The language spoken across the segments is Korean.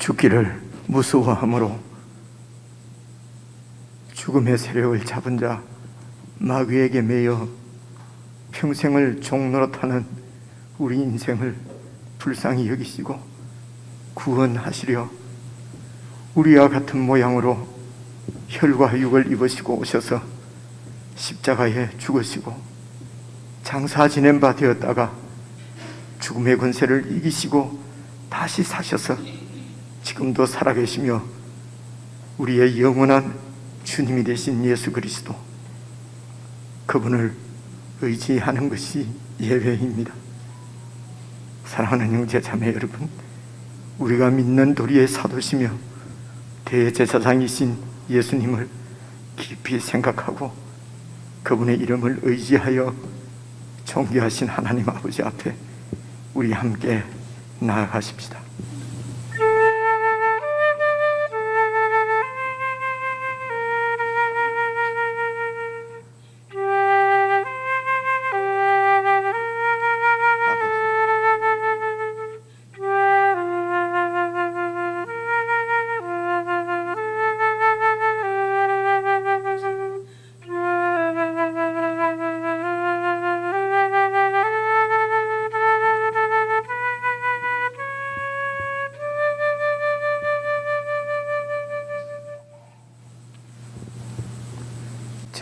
죽기를 무서워하므로 죽음의 세력을 잡은 자 마귀에게 매여 평생을 종노릇하는 우리 인생을 불쌍히 여기시고 구원하시려 우리와 같은 모양으로 혈과 육을 입으시고 오셔서 십자가에 죽으시고 장사 지낸 바 되었다가 죽음의 권세를 이기시고 다시 사셔서 지금도 살아계시며 우리의 영원한 주님이 되신 예수 그리스도, 그분을 의지하는 것이 예배입니다. 사랑하는 형제 자매 여러분, 우리가 믿는 도리의 사도시며 대제사장이신 예수님을 깊이 생각하고 그분의 이름을 의지하여 존귀하신 하나님 아버지 앞에 우리 함께 나아가십시다.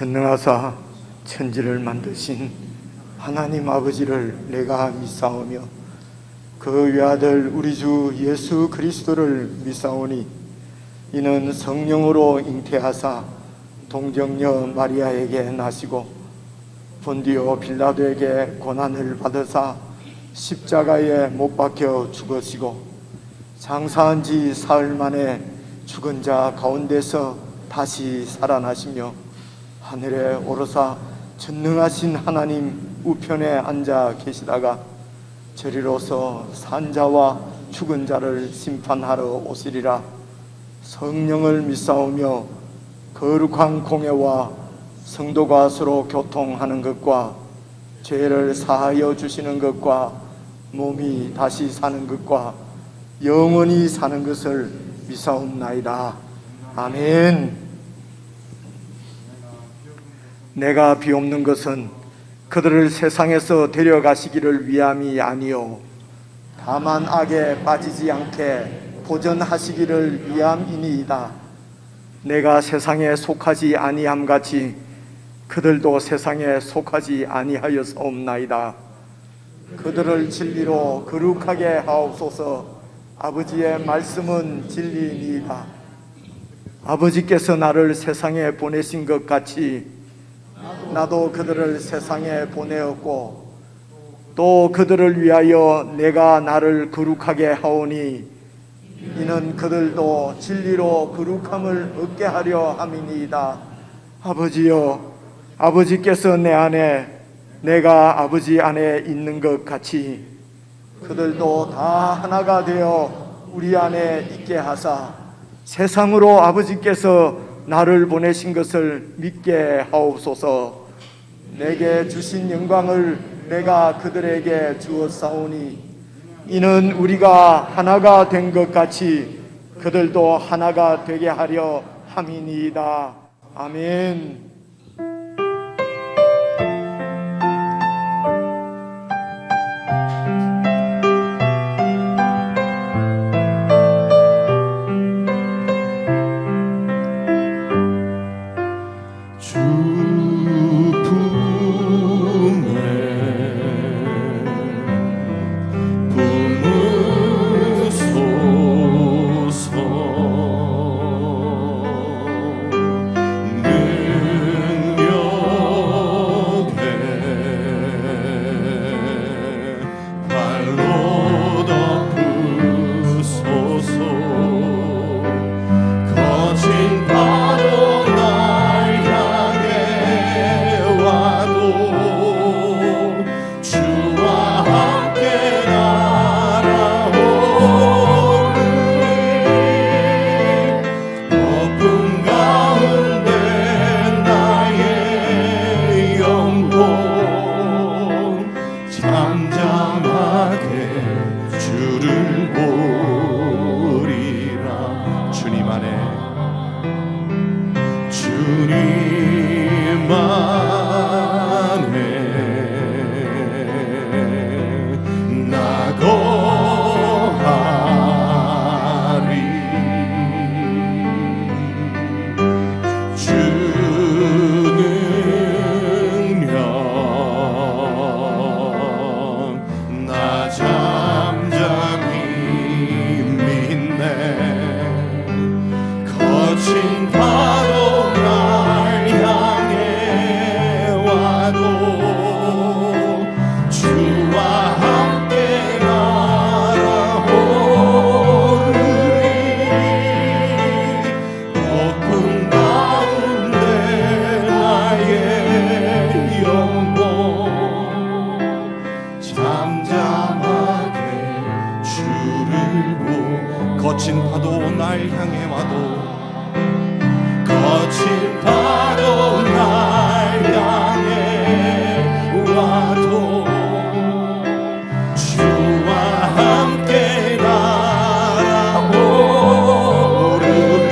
전능하사 천지를 만드신 하나님 아버지를 내가 믿사오며 그 외아들 우리 주 예수 그리스도를 믿사오니 이는 성령으로 잉태하사 동정녀 마리아에게 나시고 본디오 빌라도에게 고난을 받으사 십자가에 못 박혀 죽으시고 장사한 지 사흘 만에 죽은 자 가운데서 다시 살아나시며 하늘에 오르사 전능하신 하나님 우편에 앉아 계시다가 저리로서 산자와 죽은 자를 심판하러 오시리라. 성령을 믿사오며 거룩한 공예와 성도가 서로 교통하는 것과 죄를 사하여 주시는 것과 몸이 다시 사는 것과 영원히 사는 것을 믿사옵나이다. 아멘. 내가 비옵는 것은 그들을 세상에서 데려가시기를 위함이 아니요 다만 악에 빠지지 않게 보전하시기를 위함이니이다. 내가 세상에 속하지 아니함 같이 그들도 세상에 속하지 아니하여서옵나이다. 그들을 진리로 거룩하게 하옵소서. 아버지의 말씀은 진리니이다. 아버지께서 나를 세상에 보내신 것 같이 나도 그들을 세상에 보내었고 또 그들을 위하여 내가 나를 거룩하게 하오니 이는 그들도 진리로 거룩함을 얻게 하려 함이니이다. 아버지여, 아버지께서 내 안에 내가 아버지 안에 있는 것 같이 그들도 다 하나가 되어 우리 안에 있게 하사 세상으로 아버지께서 나를 보내신 것을 믿게 하옵소서. 내게 주신 영광을 내가 그들에게 주었사오니 이는 우리가 하나가 된 것 같이 그들도 하나가 되게 하려 함이니이다. 아멘. 잠잠하게 주를 보리라. 안에 주님 안에 나 거하리 주는 나 잠잠히 믿네 거친 파도 날 향해 와도 주와 함께 날아오르리 높은 가운데 나의 영혼 잠잠하게 주를 보 거친 파도 날 향해 와도 거친 파도 날 향해 와도 주와 함께 날아오르리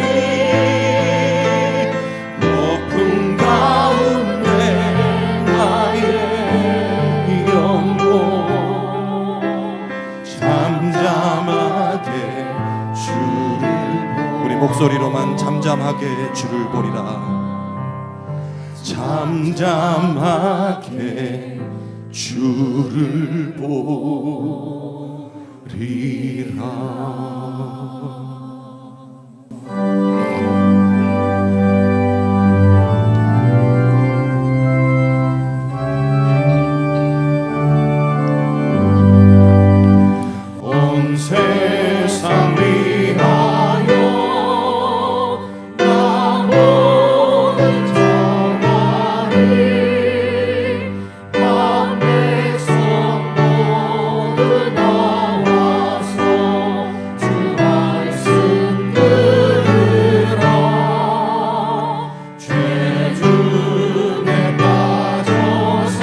높은 가운데 나의 영혼 잠잠하게 주를 우리 목소리로만 잠잠하게 주를 보리라 잠잠하게 주를 보리라. 온 세상 위하여 나 모든 전하리 온 백성 모두 나와서 주 말씀 들으라 죄 중에 빠져서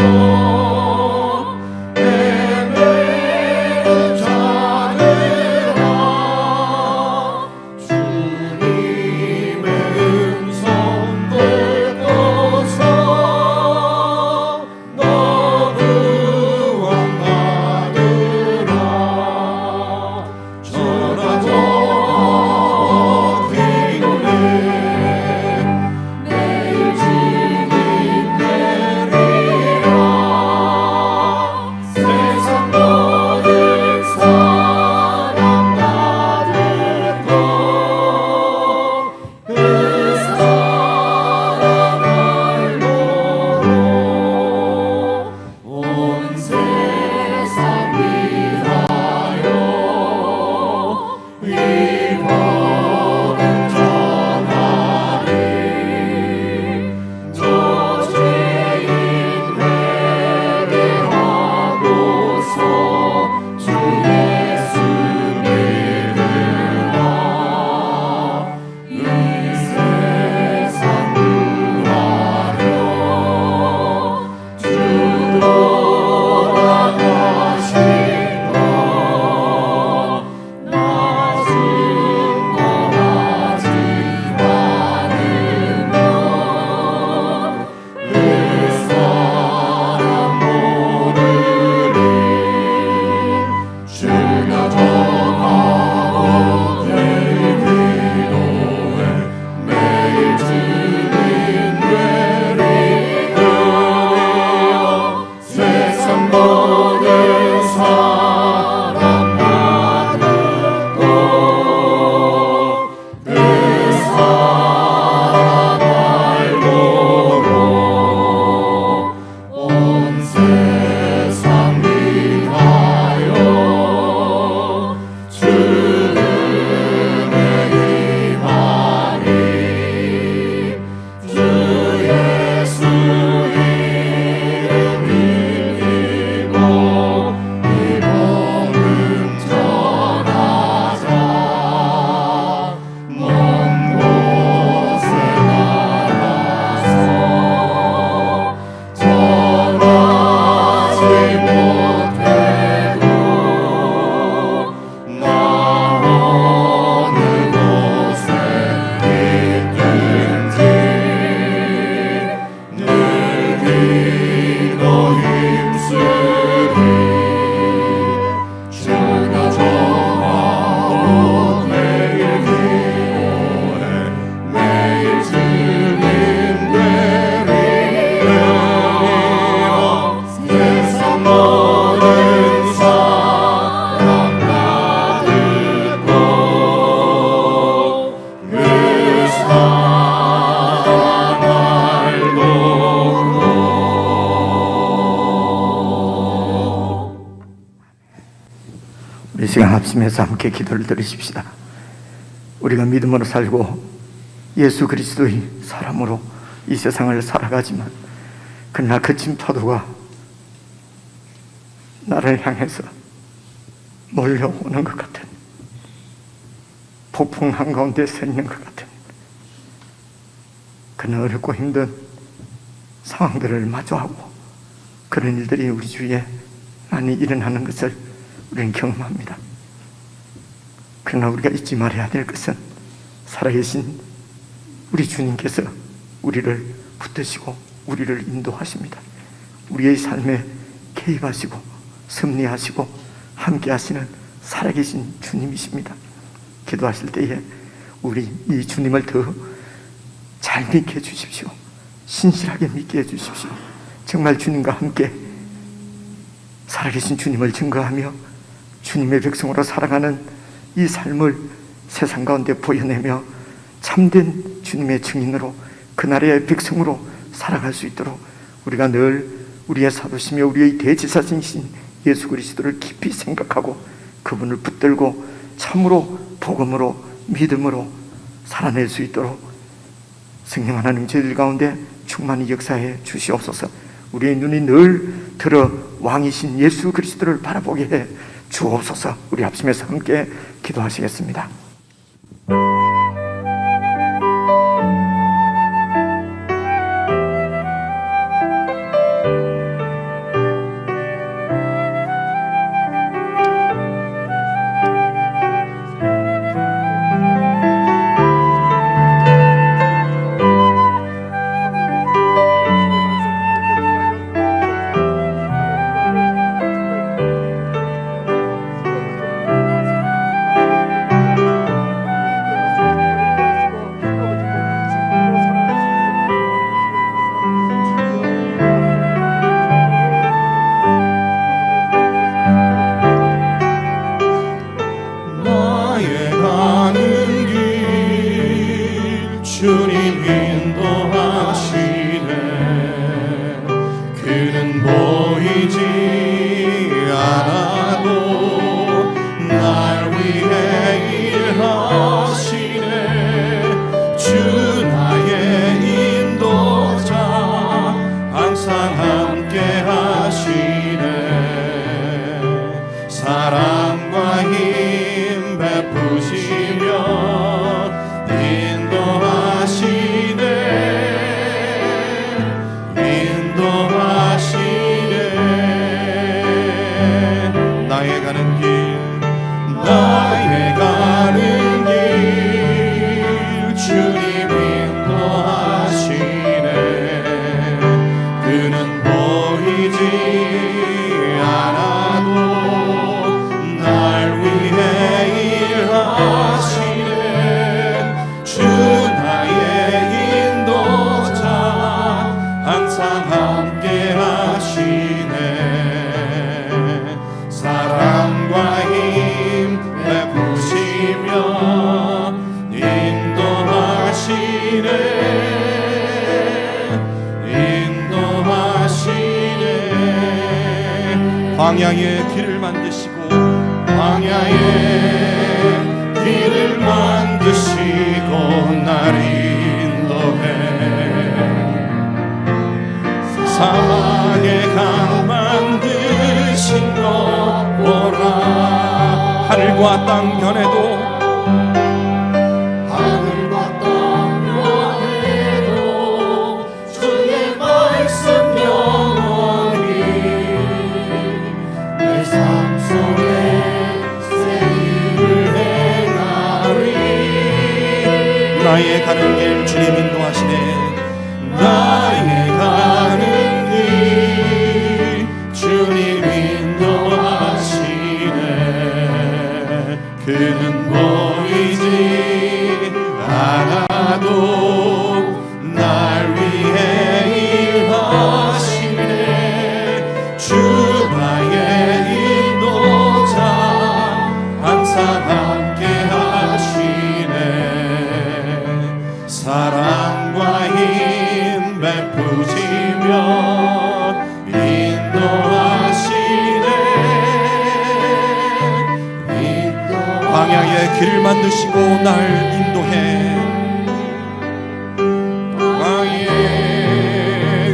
헤매는 자들아 합심해서 함께 기도를 드리십시다. 우리가 믿음으로 살고 예수 그리스도의 사람으로 이 세상을 살아가지만 그러나 그친 파도가 나를 향해서 몰려오는 것 같은, 폭풍 한가운데 서 있는 것 같은 그런 어렵고 힘든 상황들을 마주하고 그런 일들이 우리 주위에 많이 일어나는 것을 우리는 경험합니다. 그러나 우리가 잊지 말아야 될 것은 살아계신 우리 주님께서 우리를 붙드시고 우리를 인도하십니다. 우리의 삶에 개입하시고 섭리하시고 함께 하시는 살아계신 주님이십니다. 기도하실 때에 우리 이 주님을 더 잘 믿게 해주십시오. 신실하게 믿게 해주십시오. 정말 주님과 함께 살아계신 주님을 증거하며 주님의 백성으로 살아가는 이 삶을 세상 가운데 보여내며 참된 주님의 증인으로 그날의 백성으로 살아갈 수 있도록 우리가 늘 우리의 사도시며 우리의 대제사장이신 예수 그리스도를 깊이 생각하고 그분을 붙들고 참으로 복음으로 믿음으로 살아낼 수 있도록 성령 하나님 저희들 가운데 충만히 역사해 주시옵소서. 우리의 눈이 늘 들어 왕이신 예수 그리스도를 바라보게 해 주옵소서. 우리 합심해서 함께 기도하시겠습니다. 주님 인도하시네. 그는 보이지 않아도 날 위해 일하시네. 주 나의 인도자 항상 함께 하시네. 사랑과 힘 베푸시며 광야의 길을 만드시고 광야의 길을 만드시고 날 인도해. 사막의 강 만드신 것 보라. 하늘과 땅 변해도 주의 말씀 영원히 삶 속에 새 일을 행하리. 나의 가는 길 주님 인도하시네. 나의 가는 길 주님 인도하시네. 그는 보이지 않아도 날 위해 일하시네. 주 나의 항상 함께 하시네. 사랑과 힘 베푸시며 인도하시네. 광야의 길을 만드시고 날 인도해. 광야의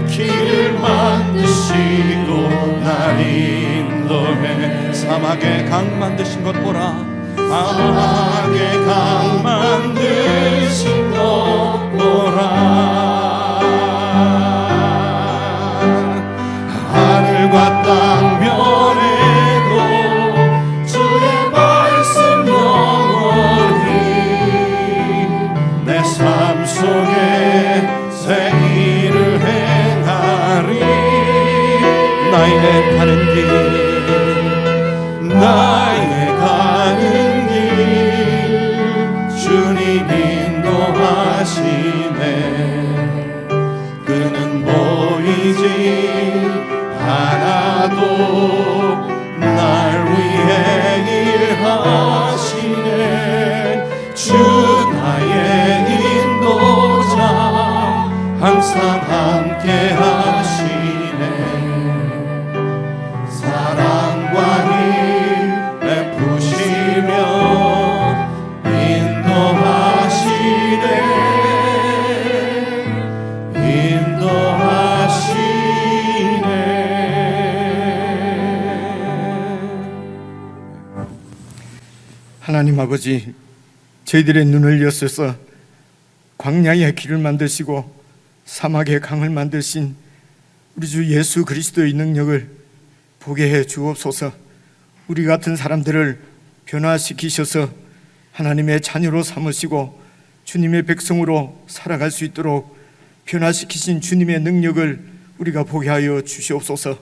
길을 만드시고 날 인도해. 사막의 강 만드신 것 보라. 사막의 강 만드신 것 보라. 하늘과 땅 변해도 주의 말씀 영원히 내 삶 속에 새 일을 행하리. 나의 가는 길, 나의 가는 길 주님 인도하시네. 그는 보이지 않아도 날 위해 일하시네. 주 나의 인도자 항상 함께 하시네. 사랑과 힘 베푸시며 인도하시네. 하나님 아버지, 저희들의 눈을 여셔서 광야의 길을 만드시고 사막의 강을 만드신 우리 주 예수 그리스도의 능력을 보게 해 주옵소서. 우리 같은 사람들을 변화시키셔서 하나님의 자녀로 삼으시고 주님의 백성으로 살아갈 수 있도록 변화시키신 주님의 능력을 우리가 보게 하여 주시옵소서.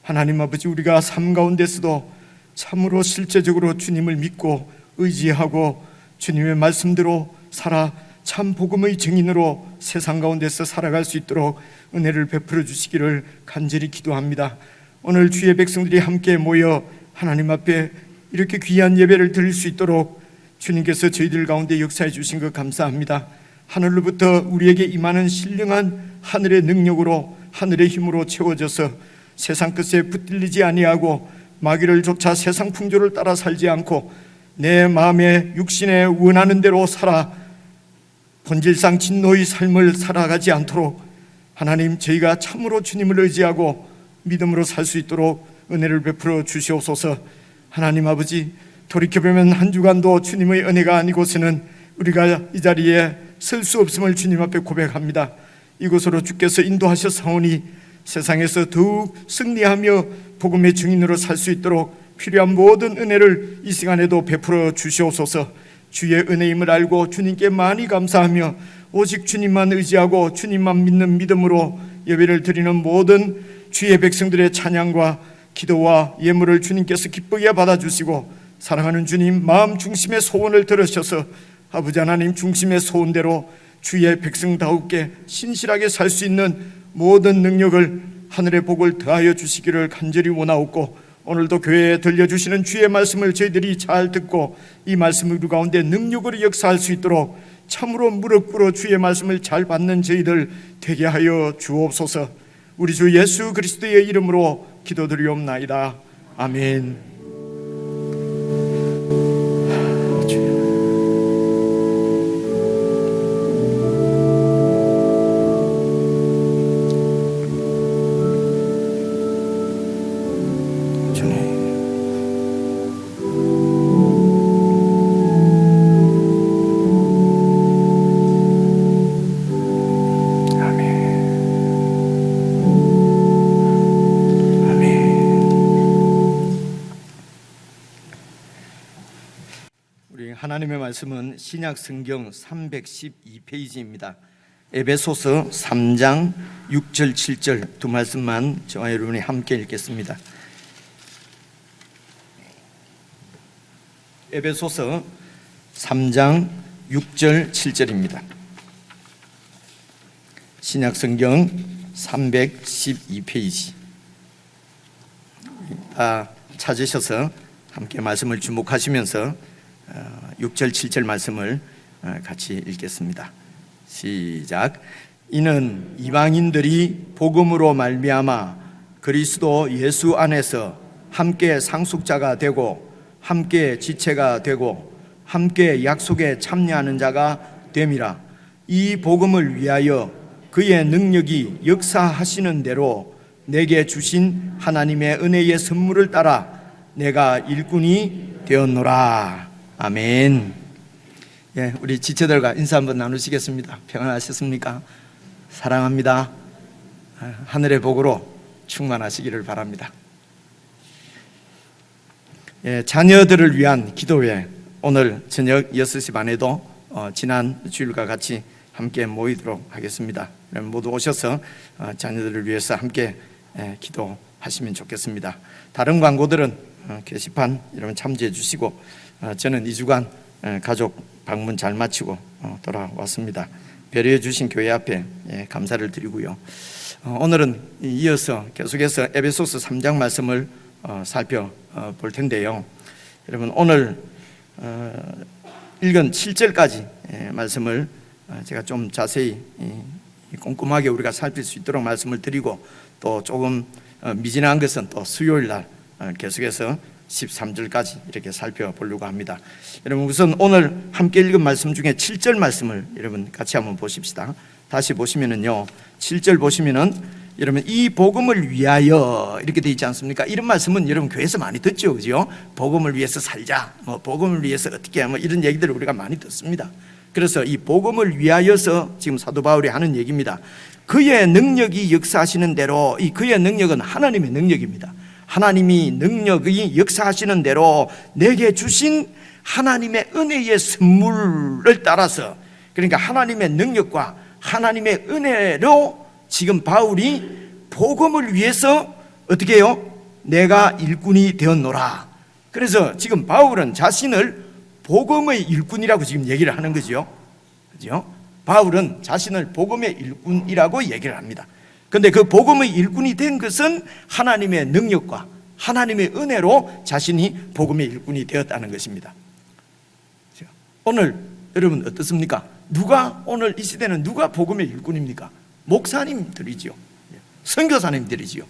하나님 아버지, 우리가 삶 가운데서도 참으로 실제적으로 주님을 믿고 의지하고 주님의 말씀대로 살아 참 복음의 증인으로 세상 가운데서 살아갈 수 있도록 은혜를 베풀어 주시기를 간절히 기도합니다. 오늘 주의 백성들이 함께 모여 하나님 앞에 이렇게 귀한 예배를 드릴 수 있도록 주님께서 저희들 가운데 역사해 주신 것 감사합니다. 하늘로부터 우리에게 임하는 신령한 하늘의 능력으로 하늘의 힘으로 채워져서 세상 끝에 붙들리지 아니하고 마귀를 쫓아 세상 풍조를 따라 살지 않고 내 마음의 육신에 원하는 대로 살아 본질상 진노의 삶을 살아가지 않도록 하나님, 저희가 참으로 주님을 의지하고 믿음으로 살 수 있도록 은혜를 베풀어 주시옵소서. 하나님 아버지, 돌이켜보면 한 주간도 주님의 은혜가 아니고서는 우리가 이 자리에 설 수 없음을 주님 앞에 고백합니다. 이곳으로 주께서 인도하셨사오니 세상에서 더욱 승리하며 복음의 증인으로 살 수 있도록 필요한 모든 은혜를 이 시간에도 베풀어 주시옵소서. 주의 은혜임을 알고 주님께 많이 감사하며 오직 주님만 의지하고 주님만 믿는 믿음으로 예배를 드리는 모든 주의 백성들의 찬양과 기도와 예물을 주님께서 기쁘게 받아주시고 사랑하는 주님 마음 중심의 소원을 들으셔서 아버지 하나님 중심의 소원대로 주의 백성다우게 신실하게 살 수 있는 모든 능력을 하늘의 복을 더하여 주시기를 간절히 원하옵고, 오늘도 교회에 들려주시는 주의 말씀을 저희들이 잘 듣고 이 말씀을 우리 가운데 능력으로 역사할 수 있도록 참으로 무릎 꿇어 주의 말씀을 잘 받는 저희들 되게 하여 주옵소서. 우리 주 예수 그리스도의 이름으로 기도드리옵나이다. 아멘. 하나님의 말씀은 신약 성경 312페이지입니다. 에베소서 3장 6절 7절 두 말씀만 저와 여러분이 함께 읽겠습니다. 에베소서 3장 6절 7절입니다. 신약 성경 312페이지 다 찾으셔서 함께 말씀을 주목하시면서 6절 7절 말씀을 같이 읽겠습니다. 시작. 이는 이방인들이 복음으로 말미암아 그리스도 예수 안에서 함께 상속자가 되고 함께 지체가 되고 함께 약속에 참여하는 자가 됨이라. 이 복음을 위하여 그의 능력이 역사하시는 대로 내게 주신 하나님의 은혜의 선물을 따라 내가 일꾼이 되었노라. 아멘. 예, 우리 지체들과 인사 한번 나누시겠습니다. 평안하셨습니까? 사랑합니다. 하늘의 복으로 충만하시기를 바랍니다. 예, 자녀들을 위한 기도회, 오늘 저녁 6시 반에도 지난 주일과 같이 함께 모이도록 하겠습니다. 모두 오셔서 자녀들을 위해서 함께 기도하시면 좋겠습니다. 다른 광고들은 게시판 여러분 참조해 주시고, 저는 2주간 가족 방문 잘 마치고 돌아왔습니다. 배려해 주신 교회 앞에 감사를 드리고요. 오늘은 이어서 계속해서 에베소서 3장 말씀을 살펴볼 텐데요. 여러분, 오늘 읽은 7절까지 말씀을 제가 좀 자세히 꼼꼼하게 우리가 살필 수 있도록 말씀을 드리고, 또 조금 미진한 것은 또 수요일 날 계속해서 13절까지 이렇게 살펴보려고 합니다. 여러분, 우선 오늘 함께 읽은 말씀 중에 7절 말씀을 여러분 같이 한번 보십시다. 다시 보시면은요, 7절 보시면은 여러분, 이 복음을 위하여 이렇게 되어 있지 않습니까? 이런 말씀은 여러분 교회에서 많이 듣죠, 그죠? 복음을 위해서 살자, 뭐 복음을 위해서 어떻게, 뭐 이런 얘기들을 우리가 많이 듣습니다. 그래서 이 복음을 위하여서 지금 사도 바울이 하는 얘기입니다. 그의 능력이 역사하시는 대로, 이 그의 능력은 하나님의 능력입니다. 하나님이 능력이 역사하시는 대로 내게 주신 하나님의 은혜의 선물을 따라서, 그러니까 하나님의 능력과 하나님의 은혜로 지금 바울이 복음을 위해서 어떻게 해요? 내가 일꾼이 되었노라. 그래서 지금 바울은 자신을 복음의 일꾼이라고 지금 얘기를 하는 거죠. 그죠? 바울은 자신을 복음의 일꾼이라고 얘기를 합니다. 그런데 그 복음의 일꾼이 된 것은 하나님의 능력과 하나님의 은혜로 자신이 복음의 일꾼이 되었다는 것입니다. 오늘 여러분 어떻습니까? 누가 오늘 이 시대는 누가 복음의 일꾼입니까? 목사님들이지요. 선교사님들이지요.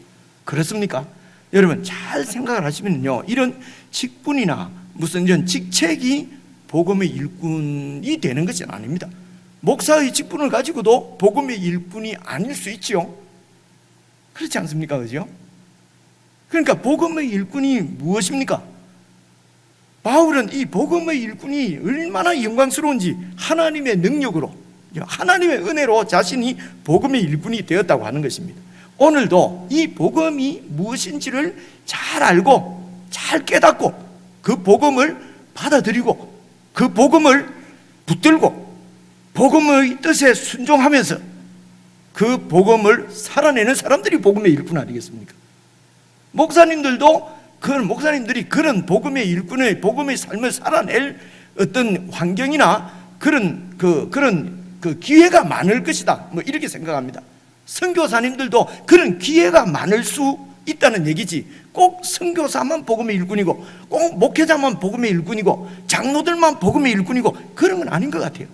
그렇습니까? 여러분 잘 생각을 하시면요, 이런 직분이나 무슨 이런 직책이 복음의 일꾼이 되는 것은 아닙니다. 목사의 직분을 가지고도 복음의 일꾼이 아닐 수 있지요. 그렇지 않습니까? 그죠? 그러니까 복음의 일꾼이 무엇입니까? 바울은 이 복음의 일꾼이 얼마나 영광스러운지 하나님의 능력으로, 하나님의 은혜로 자신이 복음의 일꾼이 되었다고 하는 것입니다. 오늘도 이 복음이 무엇인지를 잘 알고 잘 깨닫고 그 복음을 받아들이고 그 복음을 붙들고 복음의 뜻에 순종하면서 그 복음을 살아내는 사람들이 복음의 일꾼 아니겠습니까? 목사님들도 목사님들이 그런 복음의 일꾼의 복음의 삶을 살아낼 어떤 환경이나 그런 기회가 많을 것이다, 뭐 이렇게 생각합니다. 선교사님들도 그런 기회가 많을 수 있다는 얘기지, 꼭 선교사만 복음의 일꾼이고 꼭 목회자만 복음의 일꾼이고 장로들만 복음의 일꾼이고 그런 건 아닌 것 같아요.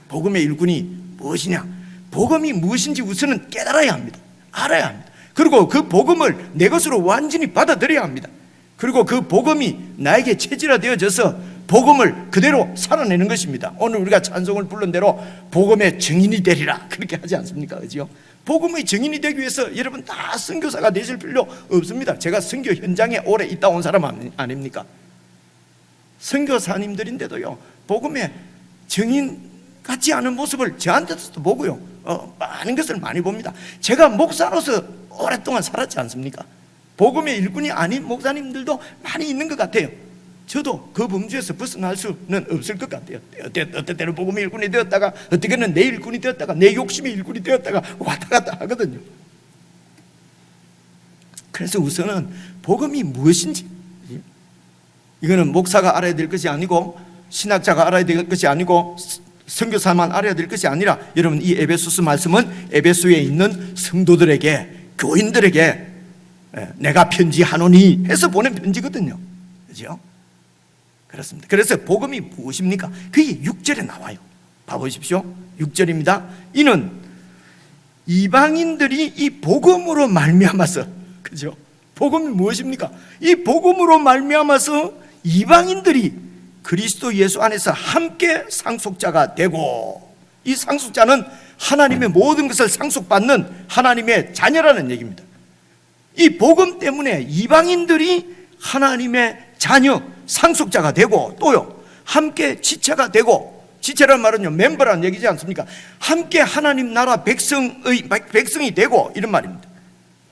복음의 일꾼이 무엇이냐? 복음이 무엇인지 우선은 깨달아야 합니다. 알아야 합니다. 그리고 그 복음을 내 것으로 완전히 받아들여야 합니다. 그리고 그 복음이 나에게 체질화되어져서 복음을 그대로 살아내는 것입니다. 오늘 우리가 찬송을 부른 대로 복음의 증인이 되리라 그렇게 하지 않습니까? 그죠? 복음의 증인이 되기 위해서 여러분 다 선교사가 되실 필요 없습니다. 제가 선교 현장에 오래 있다 온 사람 아닙니까? 선교사님들인데도요, 복음의 증인 같지 않은 모습을 저한테서도 보고요, 많은 것을 많이 봅니다. 제가 목사로서 오랫동안 살았지 않습니까? 복음의 일꾼이 아닌 목사님들도 많이 있는 것 같아요. 저도 그 범주에서 벗어날 수는 없을 것 같아요. 어떤 때는 복음의 일꾼이 되었다가 어떻게는 내 일꾼이 되었다가 내 욕심의 일꾼이 되었다가 왔다 갔다 하거든요. 그래서 우선은 복음이 무엇인지, 이거는 목사가 알아야 될 것이 아니고 신학자가 알아야 될 것이 아니고 선교사만 알아야 될 것이 아니라, 여러분 이 에베소서 말씀은 에베소에 있는 성도들에게, 교인들에게 내가 편지하노니 해서 보낸 편지거든요. 그렇죠? 그렇습니다. 그래서 복음이 무엇입니까? 그게 6절에 나와요. 봐보십시오. 6절입니다. 이는 이방인들이 이 복음으로 말미암아서, 그죠? 복음이 무엇입니까? 이 복음으로 말미암아서 이방인들이 그리스도 예수 안에서 함께 상속자가 되고, 이 상속자는 하나님의 모든 것을 상속받는 하나님의 자녀라는 얘기입니다. 이 복음 때문에 이방인들이 하나님의 자녀, 상속자가 되고, 또요 함께 지체가 되고, 지체란 말은요 멤버라는 얘기지 않습니까? 함께 하나님 나라 백성이 되고, 이런 말입니다.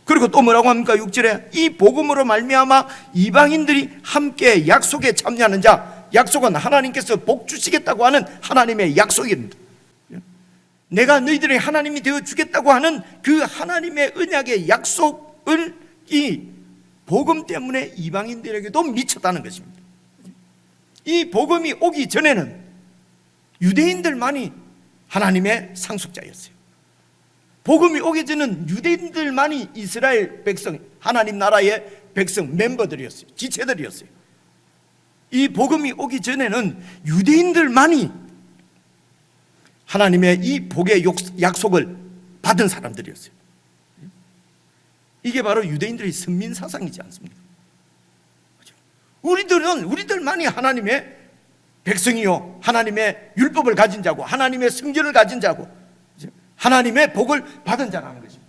그리고 또 뭐라고 합니까? 6절에 이 복음으로 말미암아 이방인들이 함께 약속에 참여하는 자, 약속은 하나님께서 복 주시겠다고 하는 하나님의 약속입니다. 내가 너희들의 하나님이 되어 주겠다고 하는 그 하나님의 언약의 약속을 이 복음 때문에 이방인들에게도 미쳤다는 것입니다. 이 복음이 오기 전에는 유대인들만이 하나님의 상속자였어요. 복음이 오기 전에는 유대인들만이 이스라엘 백성, 하나님 나라의 백성 멤버들이었어요. 지체들이었어요. 이 복음이 오기 전에는 유대인들만이 하나님의 이 복의 약속을 받은 사람들이었어요. 이게 바로 유대인들의 선민 사상이지 않습니까? 우리들만이 하나님의 백성이요, 하나님의 율법을 가진 자고, 하나님의 성전을 가진 자고, 하나님의 복을 받은 자라는 것입니다.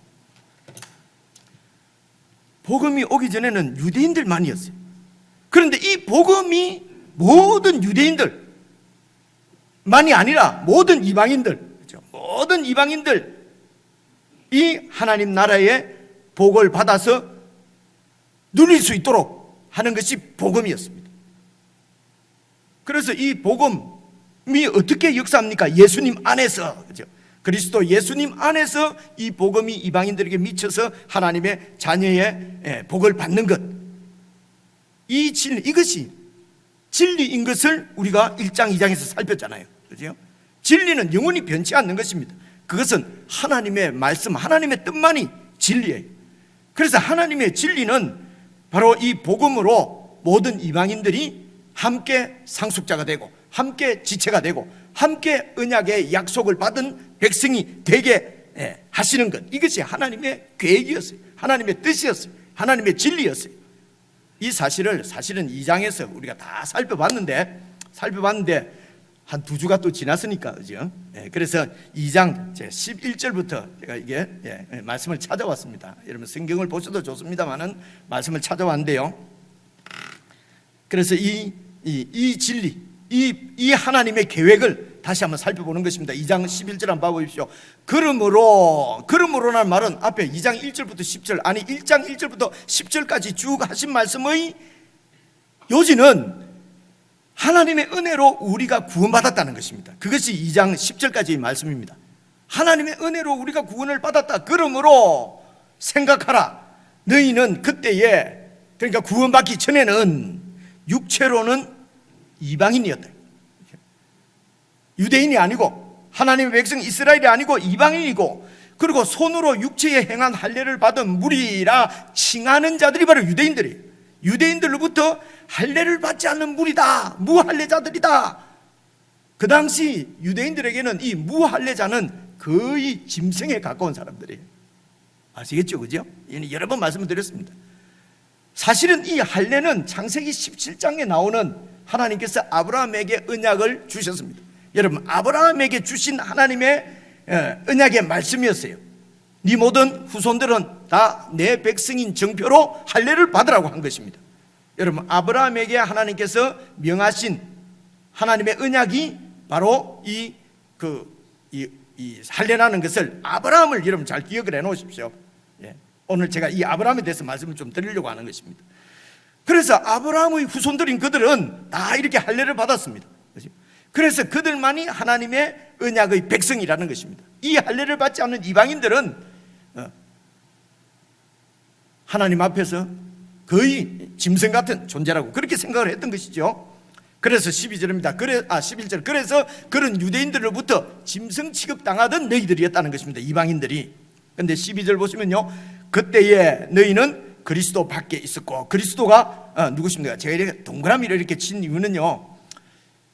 복음이 오기 전에는 유대인들만이었어요. 그런데 이 복음이 모든 유대인들만이 아니라 모든 이방인들, 모든 이방인들이 하나님 나라의 복을 받아서 누릴 수 있도록 하는 것이 복음이었습니다. 그래서 이 복음이 어떻게 역사합니까? 예수님 안에서, 그죠? 그리스도 예수님 안에서 이 복음이 이방인들에게 미쳐서 하나님의 자녀의 복을 받는 것, 이 진리, 이것이 진리인 것을 우리가 1장 2장에서 살폈잖아요. 그죠? 진리는 영원히 변치 않는 것입니다. 그것은 하나님의 말씀, 하나님의 뜻만이 진리예요. 그래서 하나님의 진리는 바로 이 복음으로 모든 이방인들이 함께 상속자가 되고, 함께 지체가 되고, 함께 언약의 약속을 받은 백성이 되게 하시는 것, 이것이 하나님의 계획이었어요. 하나님의 뜻이었어요. 하나님의 진리였어요. 이 사실은 2장에서 우리가 다 살펴봤는데 한 2주가 또 지났으니까, 그죠? 그래서 2장 11절부터 제가 이게 말씀을 찾아왔습니다. 여러분 성경을 보셔도 좋습니다만은 말씀을 찾아왔는데요. 그래서 이 진리, 이 하나님의 계획을 다시 한번 살펴보는 것입니다. 2장 11절 한번 봐보십시오. 그러므로라는 말은 앞에 2장 1절부터 10절, 아니 1장 1절부터 10절까지 쭉 하신 말씀의 요지는 하나님의 은혜로 우리가 구원받았다는 것입니다. 그것이 2장 10절까지의 말씀입니다. 하나님의 은혜로 우리가 구원을 받았다. 그러므로 생각하라. 너희는 그때에, 그러니까 구원받기 전에는 육체로는 이방인이었다. 유대인이 아니고, 하나님의 백성 이스라엘이 아니고 이방인이고, 그리고 손으로 육체에 행한 할례를 받은 무리라 칭하는 자들이 바로 유대인들이에요. 유대인들로부터 할례를 받지 않는 무리다, 무할례자들이다. 그 당시 유대인들에게는 이 무할례자는 거의 짐승에 가까운 사람들이에요. 아시겠죠? 그죠? 여러 번 말씀을 드렸습니다. 사실은 이 할례는 창세기 17장에 나오는 하나님께서 아브라함에게 언약을 주셨습니다. 여러분, 아브라함에게 주신 하나님의 언약의 말씀이었어요. 네 모든 후손들은 다 내 백성인 정표로 할례를 받으라고 한 것입니다. 여러분, 아브라함에게 하나님께서 명하신 하나님의 언약이 바로 이 할례라는 것을, 아브라함을 여러분 잘 기억을 해 놓으십시오. 오늘 제가 이 아브라함에 대해서 말씀을 좀 드리려고 하는 것입니다. 그래서 아브라함의 후손들인 그들은 다 이렇게 할례를 받았습니다. 그래서 그들만이 하나님의 언약의 백성이라는 것입니다. 이 할례를 받지 않는 이방인들은 하나님 앞에서 거의 짐승 같은 존재라고 그렇게 생각을 했던 것이죠. 그래서 12절입니다. 11절. 그래서 그런 유대인들로부터 짐승 취급당하던 너희들이었다는 것입니다. 이방인들이. 그런데 12절 보시면요, 그때에 너희는 그리스도 밖에 있었고, 그리스도가 누구십니까? 제가 이렇게 동그라미를 이렇게 친 이유는요,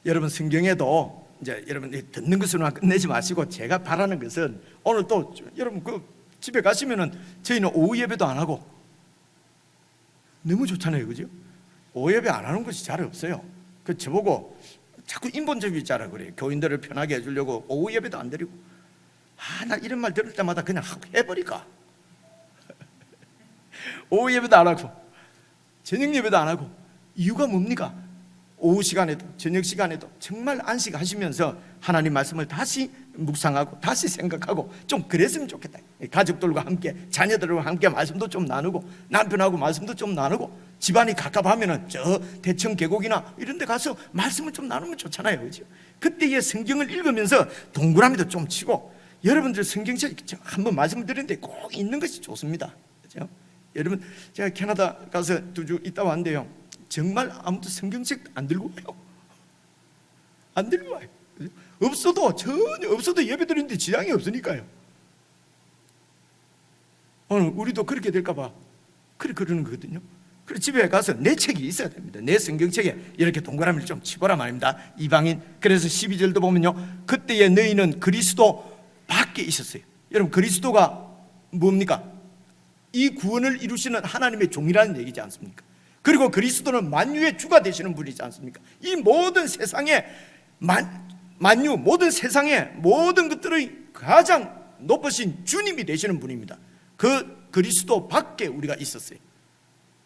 여러분 성경에도 이제 여러분 듣는 것으로만 끝내지 마시고, 제가 바라는 것은 오늘 또 여러분 그 집에 가시면은 저희는 오후 예배도 안 하고 너무 좋잖아요, 그죠? 오후 예배 안 하는 곳이 잘 없어요. 그 저보고 자꾸 인본주의자라 그래요. 교인들을 편하게 해주려고 오후 예배도 안 드리고. 나 이런 말 들을 때마다 그냥 해버릴까. 오후 예배도 안 하고 저녁 예배도 안 하고. 이유가 뭡니까? 오후 시간에도 저녁 시간에도 정말 안식하시면서 하나님 말씀을 다시 묵상하고 다시 생각하고 좀 그랬으면 좋겠다. 가족들과 함께, 자녀들과 함께 말씀도 좀 나누고, 남편하고 말씀도 좀 나누고, 집안이 가깝하면은 저 대청 계곡이나 이런 데 가서 말씀을 좀 나누면 좋잖아요. 그렇죠? 그때의 성경을 읽으면서 동그라미도 좀 치고, 여러분들 성경책 한번 말씀을 드리는데 꼭 읽는 것이 좋습니다. 그렇죠? 여러분, 제가 캐나다 가서 2주 있다 왔는데요, 정말 아무도 성경책 안 들고 와요. 안 들고 와요. 없어도, 전혀 없어도 예배 드리는데 지장이 없으니까요. 오늘 우리도 그렇게 될까봐 그러는 거거든요. 그래서 집에 가서 내 책이 있어야 됩니다. 내 성경책에 이렇게 동그라미를 좀 치보라 말입니다. 이방인. 그래서 12절도 보면요, 그때의 너희는 그리스도 밖에 있었어요. 여러분, 그리스도가 뭡니까? 이 구원을 이루시는 하나님의 종이라는 얘기지 않습니까? 그리고 그리스도는 만유의 주가 되시는 분이지 않습니까? 이 모든 세상의 만유, 모든 세상의 모든 것들의 가장 높으신 주님이 되시는 분입니다. 그 그리스도 밖에 우리가 있었어요.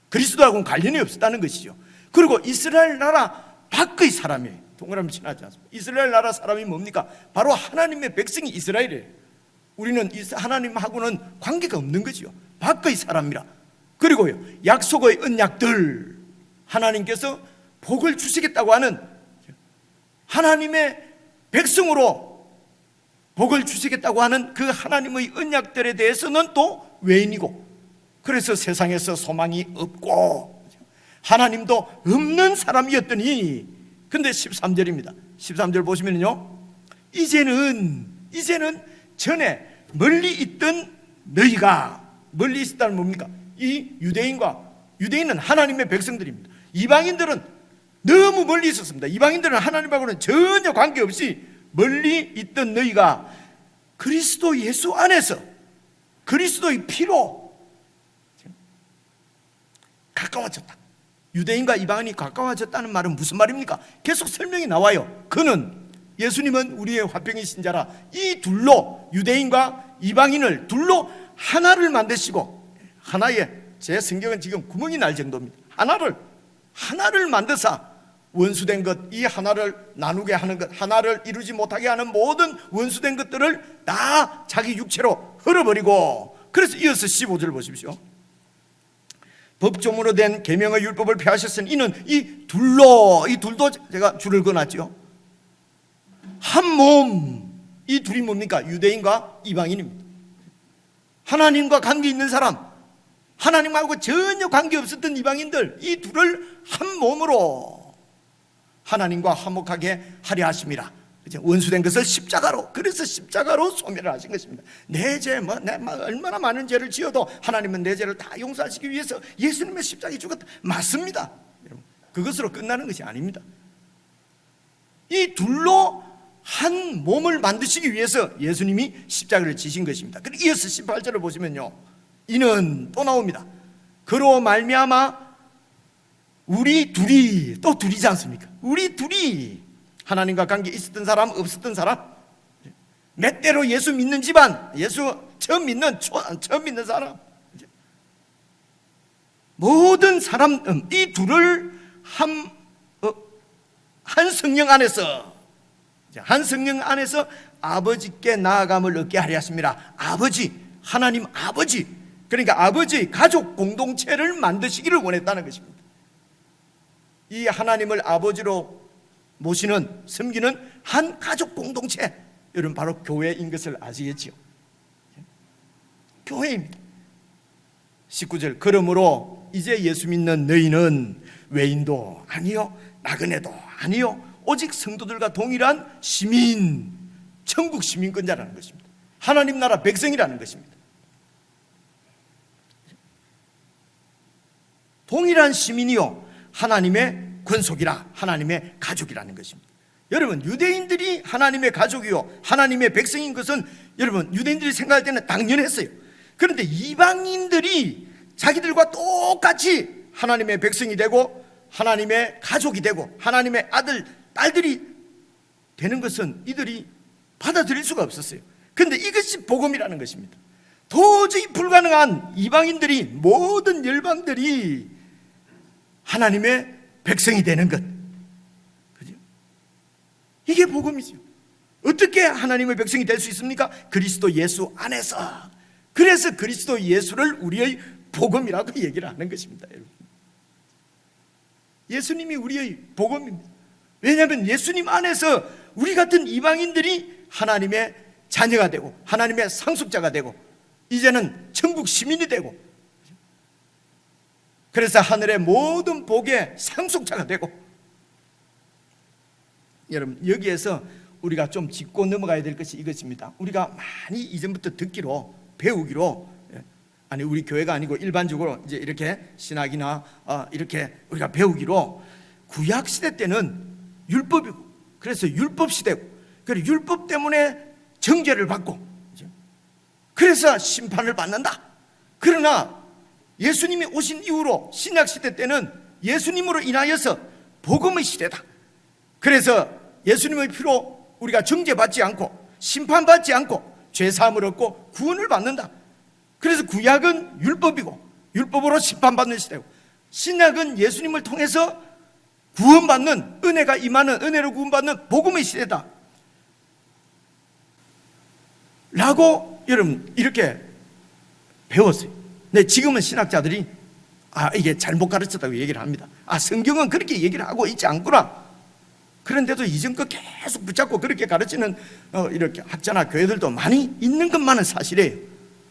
그리스도하고는 관련이 없었다는 것이죠. 그리고 이스라엘 나라 밖의 사람이에요. 동그라미 친하지 않습니까? 이스라엘 나라 사람이 뭡니까? 바로 하나님의 백성이 이스라엘이에요. 우리는 하나님하고는 관계가 없는 거죠. 밖의 사람이라. 그리고요, 약속의 언약들, 하나님께서 복을 주시겠다고 하는 하나님의 백성으로 복을 주시겠다고 하는 그 하나님의 언약들에 대해서는 또 외인이고, 그래서 세상에서 소망이 없고 하나님도 없는 사람이었더니, 근데 13절입니다. 13절 보시면요, 이제는 전에 멀리 있던 너희가, 멀리 있었다는 뭡니까? 이 유대인은 하나님의 백성들입니다. 이방인들은 너무 멀리 있었습니다. 이방인들은 하나님하고는 전혀 관계없이 멀리 있던 너희가 그리스도 예수 안에서 그리스도의 피로 가까워졌다. 유대인과 이방인이 가까워졌다는 말은 무슨 말입니까? 계속 설명이 나와요. 예수님은 우리의 화평의 신자라, 이 둘로, 유대인과 이방인을 둘로 하나를 만드시고, 하나의, 제 성경은 지금 구멍이 날 정도입니다. 하나를 만드사 원수된 것, 이 하나를 나누게 하는 것, 하나를 이루지 못하게 하는 모든 원수된 것들을 다 자기 육체로 흘어버리고, 그래서 이어서 15절 보십시오. 법조문으로 된 계명의 율법을 폐하셨으니 이는 이 둘도 제가 줄을 그어놨죠. 한 몸. 이 둘이 뭡니까? 유대인과 이방인입니다. 하나님과 관계 있는 사람, 하나님하고 전혀 관계 없었던 이방인들, 이 둘을 한 몸으로 하나님과 화목하게 하려 하심이라. 원수된 것을 십자가로, 그래서 십자가로 소멸을 하신 것입니다. 내 죄, 얼마나 많은 죄를 지어도 하나님은 내 죄를 다 용서하시기 위해서 예수님의 십자가에 죽었다. 맞습니다. 여러분, 그것으로 끝나는 것이 아닙니다. 이 둘로 한 몸을 만드시기 위해서 예수님이 십자가를 지신 것입니다. 그리고 이어서 18절을 보시면요, 이는 또 나옵니다. 그로 말미암아 우리 둘이, 또 둘이지 않습니까? 우리 둘이, 하나님과 관계 있었던 사람, 없었던 사람, 몇 대로 예수 믿는 집안, 예수 처음 믿는 사람, 모든 사람, 이 둘을 한 성령 안에서, 아버지께 나아감을 얻게 하려 하십니다. 아버지, 하나님 아버지, 그러니까 아버지의 가족 공동체를 만드시기를 원했다는 것입니다. 이 하나님을 아버지로 모시는, 섬기는 한 가족 공동체, 여러분 바로 교회인 것을 아시겠지요? 교회입니다. 19절, 그러므로 이제 예수 믿는 너희는 외인도 아니요 나그네도 아니요 오직 성도들과 동일한 시민, 천국 시민권자라는 것입니다. 하나님 나라 백성이라는 것입니다. 동일한 시민이요 하나님의 권속이라, 하나님의 가족이라는 것입니다. 여러분, 유대인들이 하나님의 가족이요 하나님의 백성인 것은 여러분 유대인들이 생각할 때는 당연했어요. 그런데 이방인들이 자기들과 똑같이 하나님의 백성이 되고 하나님의 가족이 되고 하나님의 아들, 딸들이 되는 것은 이들이 받아들일 수가 없었어요. 그런데 이것이 복음이라는 것입니다. 도저히 불가능한 이방인들이, 모든 열방들이 하나님의 백성이 되는 것, 그죠? 이게 복음이죠. 어떻게 하나님의 백성이 될 수 있습니까? 그리스도 예수 안에서. 그래서 그리스도 예수를 우리의 복음이라고 얘기를 하는 것입니다, 여러분. 예수님이 우리의 복음입니다. 왜냐하면 예수님 안에서 우리 같은 이방인들이 하나님의 자녀가 되고 하나님의 상속자가 되고 이제는 천국 시민이 되고, 그래서 하늘의 모든 복의 상속자가 되고. 여러분, 여기에서 우리가 좀 짚고 넘어가야 될 것이 이것입니다. 우리가 많이 이전부터 듣기로, 배우기로, 아니 우리 교회가 아니고 일반적으로 이제 이렇게 신학이나 이렇게 우리가 배우기로, 구약 시대 때는 율법이고, 그래서 율법 시대고, 그리고 율법 때문에 정죄를 받고, 그래서 심판을 받는다. 그러나 예수님이 오신 이후로 신약 시대 때는 예수님으로 인하여서 복음의 시대다. 그래서 예수님의 피로 우리가 정죄받지 않고 심판받지 않고 죄사함을 얻고 구원을 받는다. 그래서 구약은 율법이고 율법으로 심판받는 시대고, 신약은 예수님을 통해서 구원받는, 은혜가 임하는, 은혜로 구원받는 복음의 시대다 라고 여러분 이렇게 배웠어요. 근데 지금은 신학자들이 이게 잘못 가르쳤다고 얘기를 합니다. 성경은 그렇게 얘기를 하고 있지 않구나. 그런데도 이전 거 계속 붙잡고 그렇게 가르치는 이렇게 학자나 교회들도 많이 있는 것만은 사실이에요.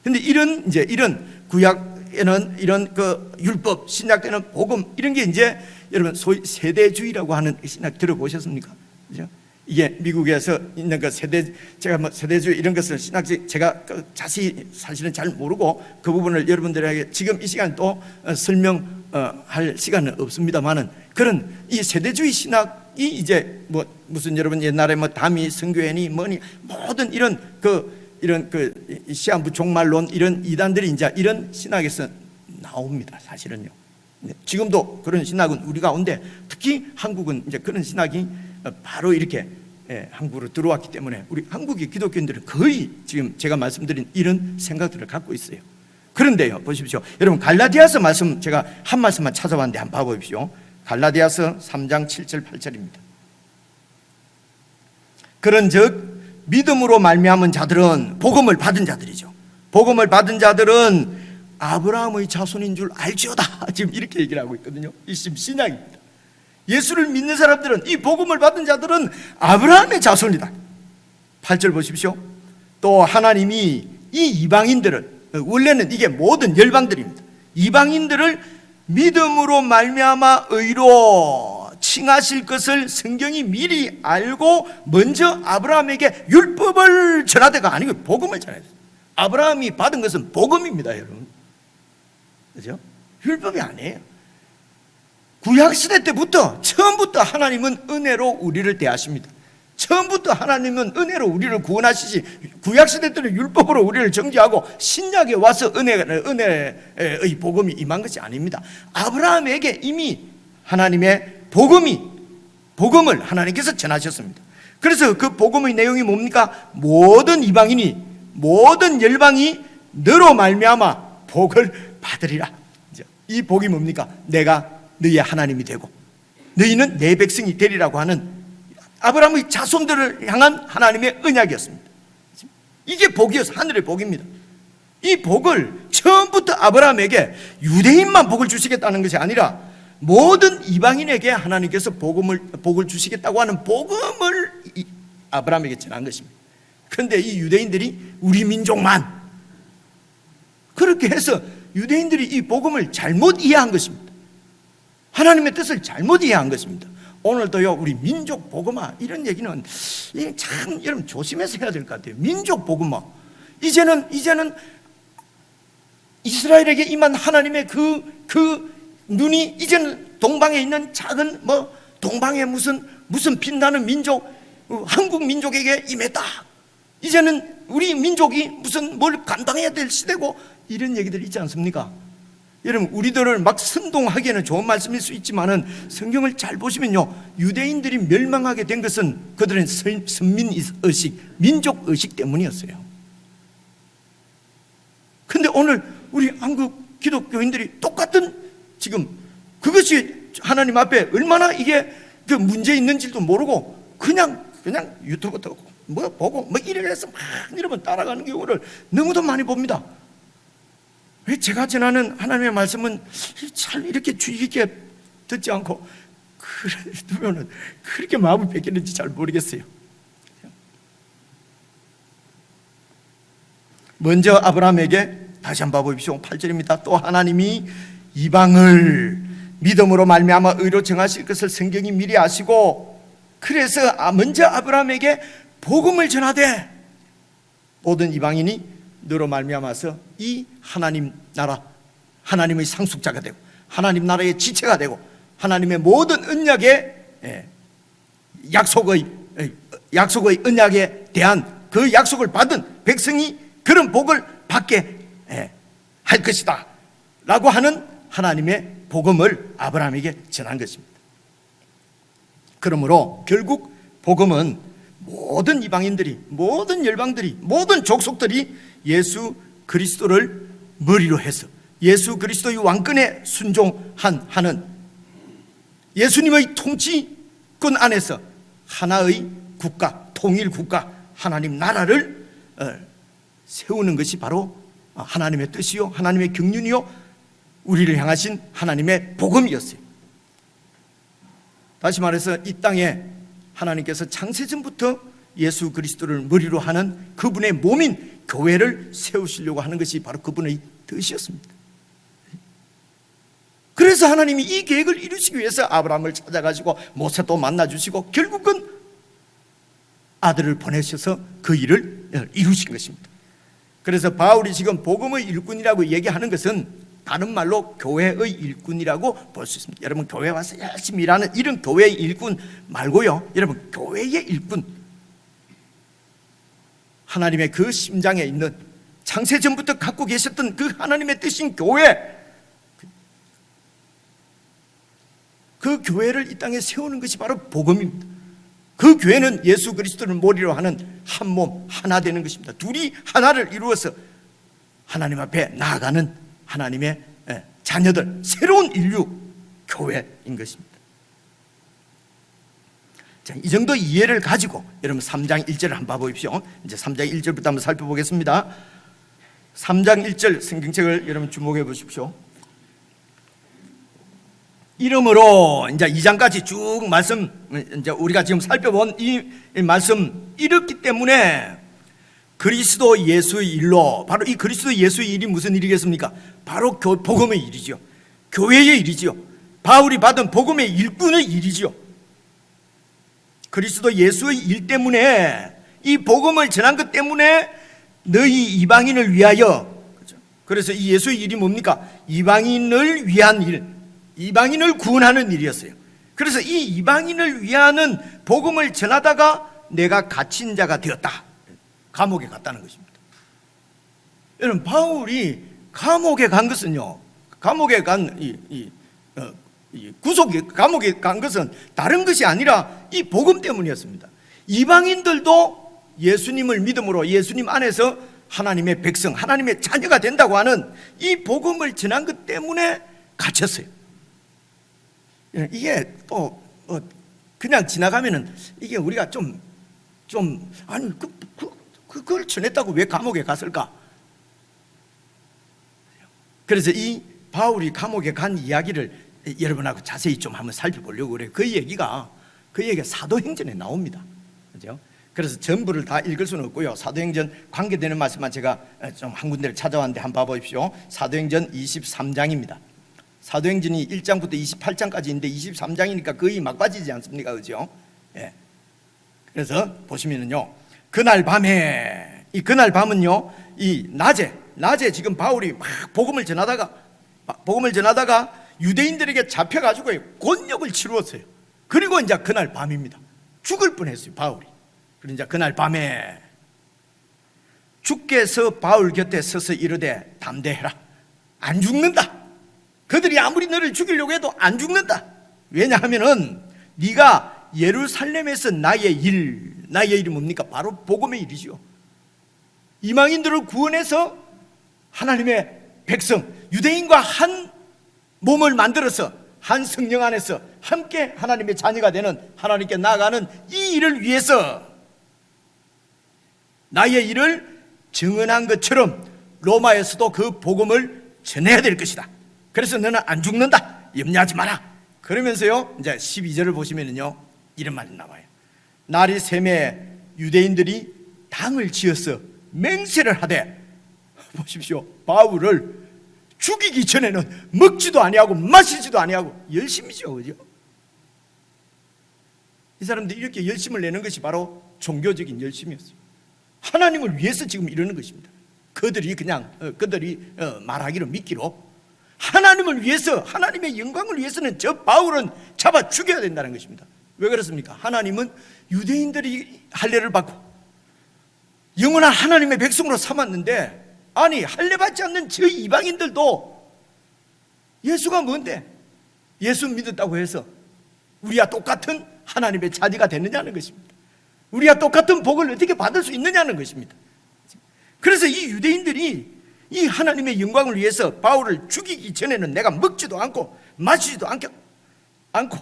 근데 이런 구약에는 이런 그 율법, 신약 때는 복음, 이런 게 이제 여러분 소위 세대주의라고 하는 신학 들어보셨습니까? 그죠? 이게 미국에서 있는 그 제가 뭐 세대주의 이런 것을 신학적 제가 자세히 사실은 잘 모르고 그 부분을 여러분들에게 지금 이 시간 또 설명할 시간은 없습니다만은, 그런 이 세대주의 신학이 이제 뭐 무슨 여러분 옛날에 뭐 다미 선교회니 뭐니 모든 이런 시한부 종말론 이런 이단들이 이제 이런 신학에서 나옵니다. 사실은요. 지금도 그런 신학은 우리 가운데, 특히 한국은 이제 그런 신학이 바로 이렇게 한국으로 들어왔기 때문에 우리 한국의 기독교인들은 거의 지금 제가 말씀드린 이런 생각들을 갖고 있어요. 그런데요, 보십시오. 여러분 갈라디아서 말씀 제가 한 말씀만 찾아봤는데 한번 봐보십시오. 갈라디아서 3장 7절 8절입니다. 그런즉 믿음으로 말미암은 자들은, 복음을 받은 자들이죠. 복음을 받은 자들은 아브라함의 자손인 줄 알지어다. 지금 이렇게 얘기를 하고 있거든요. 이 지금 신약입니다. 예수를 믿는 사람들은, 이 복음을 받은 자들은 아브라함의 자손이다. 8절 보십시오. 또 하나님이 이 이방인들을, 원래는 이게 모든 열방들입니다, 이방인들을 믿음으로 말미암아 의로 칭하실 것을 성경이 미리 알고 먼저 아브라함에게 율법을 전하다가 아니고 복음을 전했어요. 아브라함이 받은 것은 복음입니다, 여러분. 그죠? 율법이 아니에요. 구약시대 때부터 처음부터 하나님은 은혜로 우리를 대하십니다. 처음부터 하나님은 은혜로 우리를 구원하시지, 구약시대 때는 율법으로 우리를 정죄하고 신약에 와서 은혜의 복음이 임한 것이 아닙니다. 아브라함에게 이미 하나님의 복음을 하나님께서 전하셨습니다. 그래서 그 복음의 내용이 뭡니까? 모든 이방인이, 모든 열방이 너로 말미암아 복을 받으리라. 이 복이 뭡니까? 내가 너희의 하나님이 되고 너희는 내 백성이 되리라고 하는 아브라함의 자손들을 향한 하나님의 언약이었습니다. 이게 복이어서 하늘의 복입니다. 이 복을 처음부터 아브라함에게 유대인만 복을 주시겠다는 것이 아니라 모든 이방인에게 하나님께서 복을 주시겠다고 하는 복음을 아브라함에게 전한 것입니다. 그런데 이 유대인들이 우리 민족만, 그렇게 해서 유대인들이 이 복음을 잘못 이해한 것입니다. 하나님의 뜻을 잘못 이해한 것입니다. 오늘도요, 우리 민족 복음화 이런 얘기는 참 여러분 조심해서 해야 될 것 같아요. 민족 복음화, 이제는 이스라엘에게 임한 하나님의 그 눈이 이제는 동방에 있는 작은 동방의 무슨 빛나는 민족, 한국 민족에게 임했다. 이제는 우리 민족이 무슨 뭘 감당해야 될 시대고, 이런 얘기들 있지 않습니까? 여러분, 우리들을 막 선동하기에는 좋은 말씀일 수 있지만은 성경을 잘 보시면요, 유대인들이 멸망하게 된 것은 그들은 선민의식, 민족의식 때문이었어요. 근데 오늘 우리 한국 기독교인들이 똑같은, 지금 그것이 하나님 앞에 얼마나 이게 그 문제 있는지도 모르고 그냥 유튜브 듣고 뭐 보고 뭐 이래서 막 여러분 따라가는 경우를 너무도 많이 봅니다. 왜 제가 전하는 하나님의 말씀은 잘 이렇게 주의 깊게 듣지 않고 그러면은 그렇게 마음을 뺏기는지 잘 모르겠어요. 먼저 아브라함에게 다시 한번 봐보십시오. 8절입니다. 또 하나님이 이방을 믿음으로 말미암아 의로 정하실 것을 성경이 미리 아시고, 그래서 먼저 아브라함에게 복음을 전하되 모든 이방인이 너로 말미암아서 이 하나님 나라, 하나님의 상속자가 되고 하나님 나라의 지체가 되고 하나님의 모든 언약의 약속의 언약에 대한 그 약속을 받은 백성이 그런 복을 받게 할 것이다 라고 하는 하나님의 복음을 아브라함에게 전한 것입니다. 그러므로 결국 복음은 모든 이방인들이, 모든 열방들이, 모든 족속들이 예수 그리스도를 머리로 해서 예수 그리스도의 왕권에 순종하는 예수님의 통치권 안에서 하나의 국가, 통일 국가, 하나님 나라를 세우는 것이 바로 하나님의 뜻이요, 하나님의 경륜이요, 우리를 향하신 하나님의 복음이었어요. 다시 말해서 이 땅에 하나님께서 창세전부터 예수 그리스도를 머리로 하는 그분의 몸인 교회를 세우시려고 하는 것이 바로 그분의 뜻이었습니다. 그래서 하나님이 이 계획을 이루시기 위해서 아브라함을 찾아가시고 모세도 만나주시고 결국은 아들을 보내셔서 그 일을 이루신 것입니다. 그래서 바울이 지금 복음의 일꾼이라고 얘기하는 것은 다른 말로 교회의 일꾼이라고 볼 수 있습니다. 여러분, 교회 와서 열심히 일하는 이런 교회의 일꾼 말고요, 여러분, 교회의 일꾼, 하나님의 그 심장에 있는 창세전부터 갖고 계셨던 그 하나님의 뜻인 교회, 그 교회를 이 땅에 세우는 것이 바로 복음입니다. 그 교회는 예수 그리스도를 머리로 하는 한 몸 하나 되는 것입니다. 둘이 하나를 이루어서 하나님 앞에 나아가는 하나님의 자녀들, 새로운 인류 교회인 것입니다. 자, 이 정도 이해를 가지고 여러분 3장 1절을 한번 봐보십시오. 이제 3장 1절부터 한번 살펴보겠습니다. 3장 1절 성경책을 여러분 주목해 보십시오. 이러므로 이제 2장까지 쭉 말씀, 이제 우리가 지금 살펴본 이 말씀, 이렇기 때문에 그리스도 예수의 일로, 바로 이 그리스도 예수의 일이 무슨 일이겠습니까? 바로 복음의 일이죠. 교회의 일이죠. 바울이 받은 복음의 일꾼의 일이죠. 그리스도 예수의 일 때문에, 이 복음을 전한 것 때문에 너희 이방인을 위하여, 그래서 이 예수의 일이 뭡니까? 이방인을 위한 일, 이방인을 구원하는 일이었어요. 그래서 이 이방인을 위하는 복음을 전하다가 내가 갇힌 자가 되었다, 감옥에 갔다는 것입니다. 여러분, 바울이 감옥에 간 것은요, 감옥에 간 감옥에 간 것은 다른 것이 아니라 이 복음 때문이었습니다. 이방인들도 예수님을 믿음으로 예수님 안에서 하나님의 백성, 하나님의 자녀가 된다고 하는 이 복음을 전한 것 때문에 갇혔어요. 이게 또 그냥 지나가면은 이게 우리가 좀 아니 그걸 전했다고 왜 감옥에 갔을까? 그래서 이 바울이 감옥에 간 이야기를 여러분하고 자세히 좀 한번 살펴보려고 그래요. 그 얘기가 사도행전에 나옵니다. 그죠? 그래서 전부를 다 읽을 수는 없고요. 사도행전 관계되는 말씀만 제가 좀 한 군데를 찾아왔는데 한번 봐보십시오. 사도행전 23장입니다. 사도행전이 1장부터 28장까지인데 23장이니까 거의 막바지지 않습니까? 그죠? 예. 그래서 보시면은요, 그날 밤에, 이 그날 밤은요, 이 낮에 지금 바울이 막 복음을 전하다가 유대인들에게 잡혀가지고 곤욕을 치루었어요. 그리고 이제 그날 밤입니다. 죽을 뻔했어요, 바울이. 그리고 이제 그날 밤에 주께서 바울 곁에 서서 이르되 담대해라, 안 죽는다. 그들이 아무리 너를 죽이려고 해도 안 죽는다. 왜냐하면은 네가 예루살렘에서 나의 일이 뭡니까? 바로 복음의 일이죠. 이방인들을 구원해서 하나님의 백성, 유대인과 한 몸을 만들어서 한 성령 안에서 함께 하나님의 자녀가 되는, 하나님께 나아가는 이 일을 위해서 나의 일을 증언한 것처럼 로마에서도 그 복음을 전해야 될 것이다. 그래서 너는 안 죽는다. 염려하지 마라. 그러면서요, 이제 12절을 보시면은요, 이런 말이 나와요. 날이 새매 유대인들이 당을 지어서 맹세를 하되, 보십시오, 바울을 죽이기 전에는 먹지도 아니하고 마시지도 아니하고 열심이죠, 그죠? 이 사람들이 이렇게 열심을 내는 것이 바로 종교적인 열심이었어요. 하나님을 위해서 지금 이러는 것입니다. 그들이 말하기로 믿기로 하나님을 위해서, 하나님의 영광을 위해서는 저 바울은 잡아 죽여야 된다는 것입니다. 왜 그렇습니까? 하나님은 유대인들이 할례를 받고 영원한 하나님의 백성으로 삼았는데, 아니 할례받지 않는 저 이방인들도 예수가 뭔데 예수 믿었다고 해서 우리와 똑같은 하나님의 자녀가 되느냐는 것입니다. 우리와 똑같은 복을 어떻게 받을 수 있느냐는 것입니다. 그래서 이 유대인들이 이 하나님의 영광을 위해서 바울을 죽이기 전에는 내가 먹지도 않고 마시지도 않고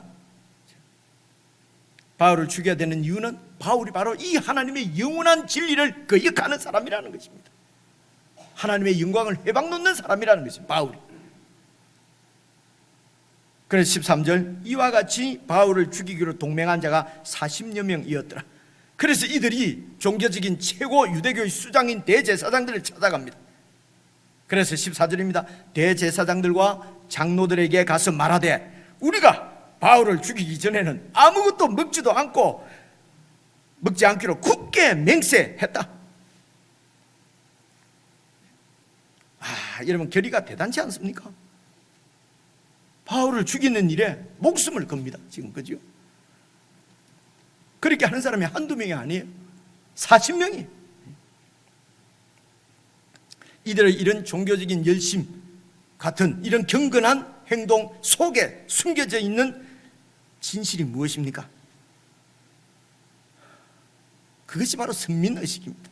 바울을 죽여야 되는 이유는 바울이 바로 이 하나님의 영원한 진리를 거역하는 사람이라는 것입니다. 하나님의 영광을 회방 놓는 사람이라는 것입니다, 바울이. 그래서 13절, 이와 같이 바울을 죽이기로 동맹한 자가 40여 명이었더라. 그래서 이들이 종교적인 최고 유대교의 수장인 대제사장들을 찾아갑니다. 그래서 14절입니다. 대제사장들과 장로들에게 가서 말하되, 우리가 바울을 죽이기 전에는 아무것도 먹지 않기로 굳게 맹세했다. 여러분, 결의가 대단치 않습니까? 바울을 죽이는 일에 목숨을 겁니다, 지금, 그죠? 그렇게 하는 사람이 한두 명이 아니에요. 40명이. 이들의 이런 종교적인 열심 같은 이런 경건한 행동 속에 숨겨져 있는 진실이 무엇입니까? 그것이 바로 선민의식입니다.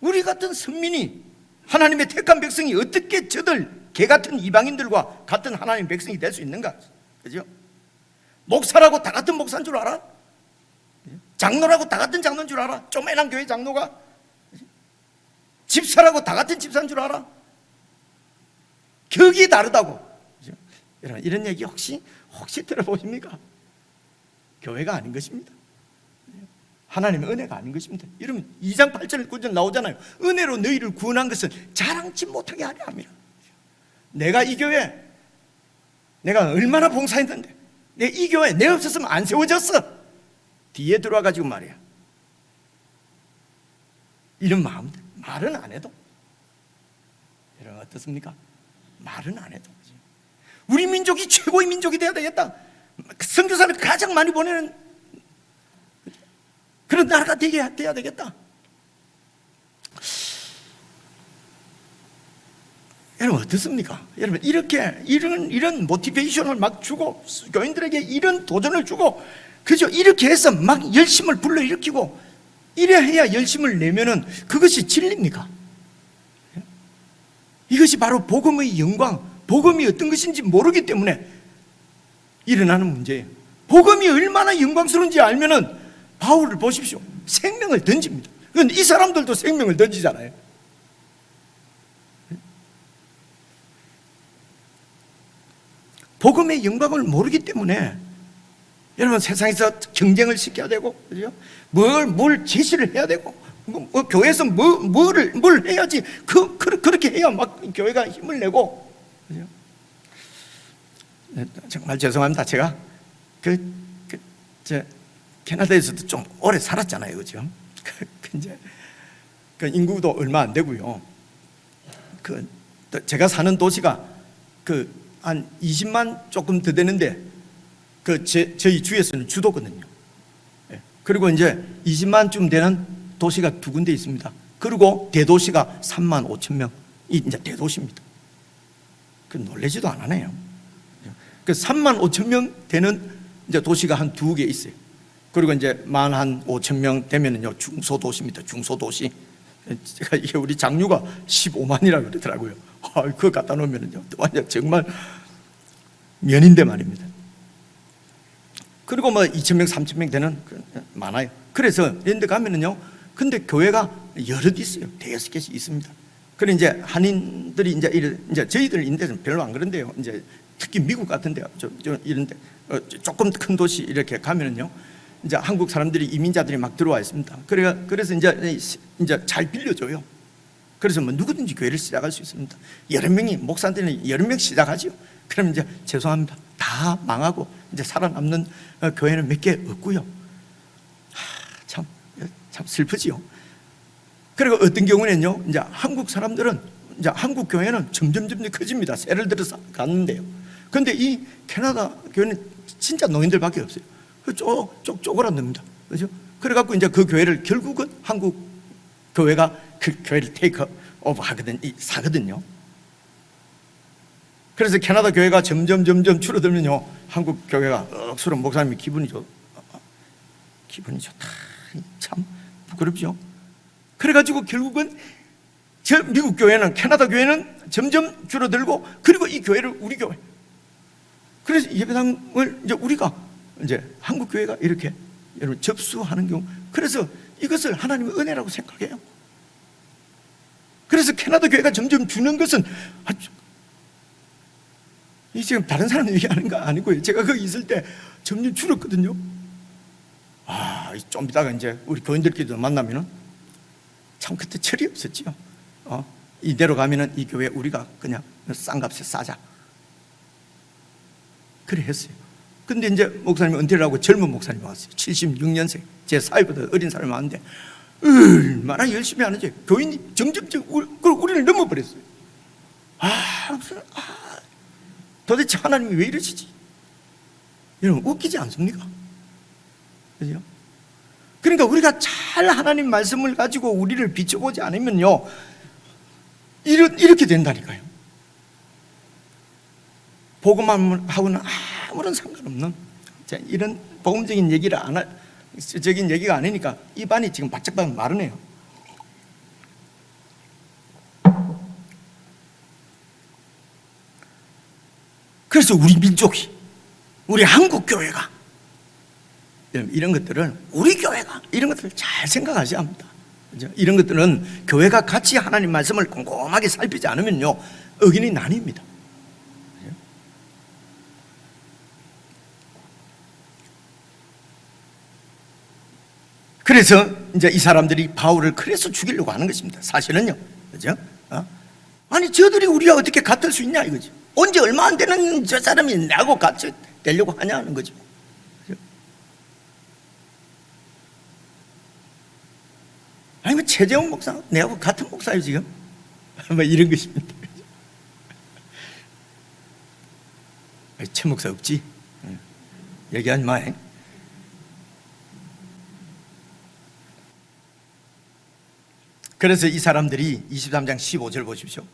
우리 같은 선민이, 하나님의 택한 백성이 어떻게 저들 개같은 이방인들과 같은 하나님의 백성이 될 수 있는가? 그죠? 목사라고 다 같은 목사인 줄 알아? 장로라고 다 같은 장로인 줄 알아? 쪼매난 교회 장로가? 집사라고 다 같은 집사인 줄 알아? 격이 다르다고. 그죠? 여러분, 이런 얘기 혹시 들어보십니까? 교회가 아닌 것입니다. 하나님의 은혜가 아닌 것입니다. 여러분, 2장 8절 9절 나오잖아요. 은혜로 너희를 구원한 것은 자랑치 못하게 하려 함이라. 내가 이 교회, 내가 얼마나 봉사했는데, 이 교회 내 없었으면 안 세워졌어. 뒤에 들어와가지고 말이야, 이런 마음들, 말은 안 해도. 여러분, 어떻습니까? 말은 안 해도. 우리 민족이 최고의 민족이 돼야 되겠다, 선교사를 가장 많이 보내는 그런 나라가 돼야 되겠다. 여러분, 어떻습니까? 여러분, 이런 모티베이션을 막 주고, 교인들에게 이런 도전을 주고, 그죠? 이렇게 해서 막 열심을 불러일으키고, 이래 해야 열심을 내면은 그것이 진리입니까? 이것이 바로 복음의 영광, 복음이 어떤 것인지 모르기 때문에 일어나는 문제예요. 복음이 얼마나 영광스러운지 알면은 바울을 보십시오. 생명을 던집니다. 그런데 이 사람들도 생명을 던지잖아요. 복음의 영광을 모르기 때문에 여러분, 세상에서 경쟁을 시켜야 되고, 그죠? 뭘 제시를 해야 되고, 교회에서 뭘 해야지, 그렇게 해야 막 교회가 힘을 내고, 그죠? 정말 죄송합니다. 제가 캐나다에서도 좀 오래 살았잖아요, 그죠? 이제 인구도 얼마 안 되고요. 제가 사는 도시가 한 20만 조금 더 되는데, 저희 주에서는 주도거든요. 그리고 이제 20만쯤 되는 도시가 2군데 있습니다. 그리고 대도시가 3만 5천 명이 이제 대도시입니다. 그 놀라지도 않아요. 그 3만 5천 명 되는 이제 도시가 한 2개 있어요. 그리고 이제 1만 5천 명 되면은요 중소도시입니다. 중소도시. 제가 이게 우리 장류가 15만이라고 그러더라고요. 그거 갖다 놓으면은요 완전 정말 면인데 말입니다. 그리고 뭐 2천 명, 3천 명 되는 많아요. 그래서 이런 데 가면은요, 근데 교회가 여럿 있어요. 5개씩 있습니다. 그래 이제 한인들이 이제 저희들 인데는 별로 안 그런데요. 이제 특히 미국 같은 데, 이런데 조금 큰 도시 이렇게 가면은요, 이제 한국 사람들이 이민자들이 막 들어와 있습니다. 그래서 이제 잘 빌려줘요. 그래서 뭐 누구든지 교회를 시작할 수 있습니다. 여러 명이 목사들이 여러 명 시작하죠. 그럼 이제 죄송합니다. 다 망하고 이제 살아남는 교회는 몇 개 없고요. 참 슬프지요. 그리고 어떤 경우는요, 이제 한국 사람들은 이제 한국 교회는 점점 커집니다. 새를 들어서 갔는데요. 그런데 이 캐나다 교회는 진짜 노인들밖에 없어요. 쪼그라듭니다. 그렇죠? 그래갖고 이제 그 교회를 결국은 한국 교회가 그 교회를 테이크 오버 사거든요. 그래서 캐나다 교회가 점점 줄어들면요, 한국 교회가 억수로 목사님이 기분이 좋다. 참 부끄럽죠. 그래가지고 결국은 저 미국 교회는, 캐나다 교회는 점점 줄어들고, 그리고 이 교회를 우리 교회. 그래서 예배당을 이제 우리가 이제 한국 교회가 이렇게 여러분 접수하는 경우, 그래서 이것을 하나님의 은혜라고 생각해요. 그래서 캐나다 교회가 점점 주는 것은 이 지금 다른 사람 얘기하는 거 아니고요. 제가 거기 있을 때 점점 줄었거든요. 좀 이따가 이제 우리 교인들끼리도 만나면은 참 그때 철이 없었지요. 이대로 가면은 이 교회 우리가 그냥 싼 값에 싸자. 그래 했어요. 근데 이제 목사님이 은퇴를 하고 젊은 목사님이 왔어요. 76년생. 제 사회보다 어린 사람이 왔는데 얼마나 열심히 하는지 교인이 점점 우리를 넘어버렸어요. 도대체 하나님이 왜 이러시지? 여러분 웃기지 않습니까? 그죠? 그러니까 우리가 잘 하나님 말씀을 가지고 우리를 비춰보지 않으면요, 이렇게 된다니까요. 복음하고는 아무런 상관없는 이런 복음적인 얘기를 적인 얘기가 아니니까 입안이 지금 바짝 마르네요. 그래서 우리 민족이, 우리 한국 교회가 이런 것들을, 우리 교회가 이런 것들을 잘 생각하셔야 합니다. 그죠? 이런 것들은 교회가 같이 하나님 말씀을 꼼꼼하게 살피지 않으면요, 어gin이 나뉩니다. 그죠? 그래서 이제 이 사람들이 바울을 그래서 죽이려고 하는 것입니다. 사실은요, 그죠? 아니 저들이 우리와 어떻게 같을 수 있냐 이거죠. 언제 얼마 안 되는 저 사람이 나하고 같이 되려고 하냐 하는 거죠. 아니면 최재훈 목사 내하고 같은 목사예요 지금? 뭐 이런 것입니다. 최 목사 없지? 얘기하지 마. 그래서 이 사람들이 23장 15절 보십시오.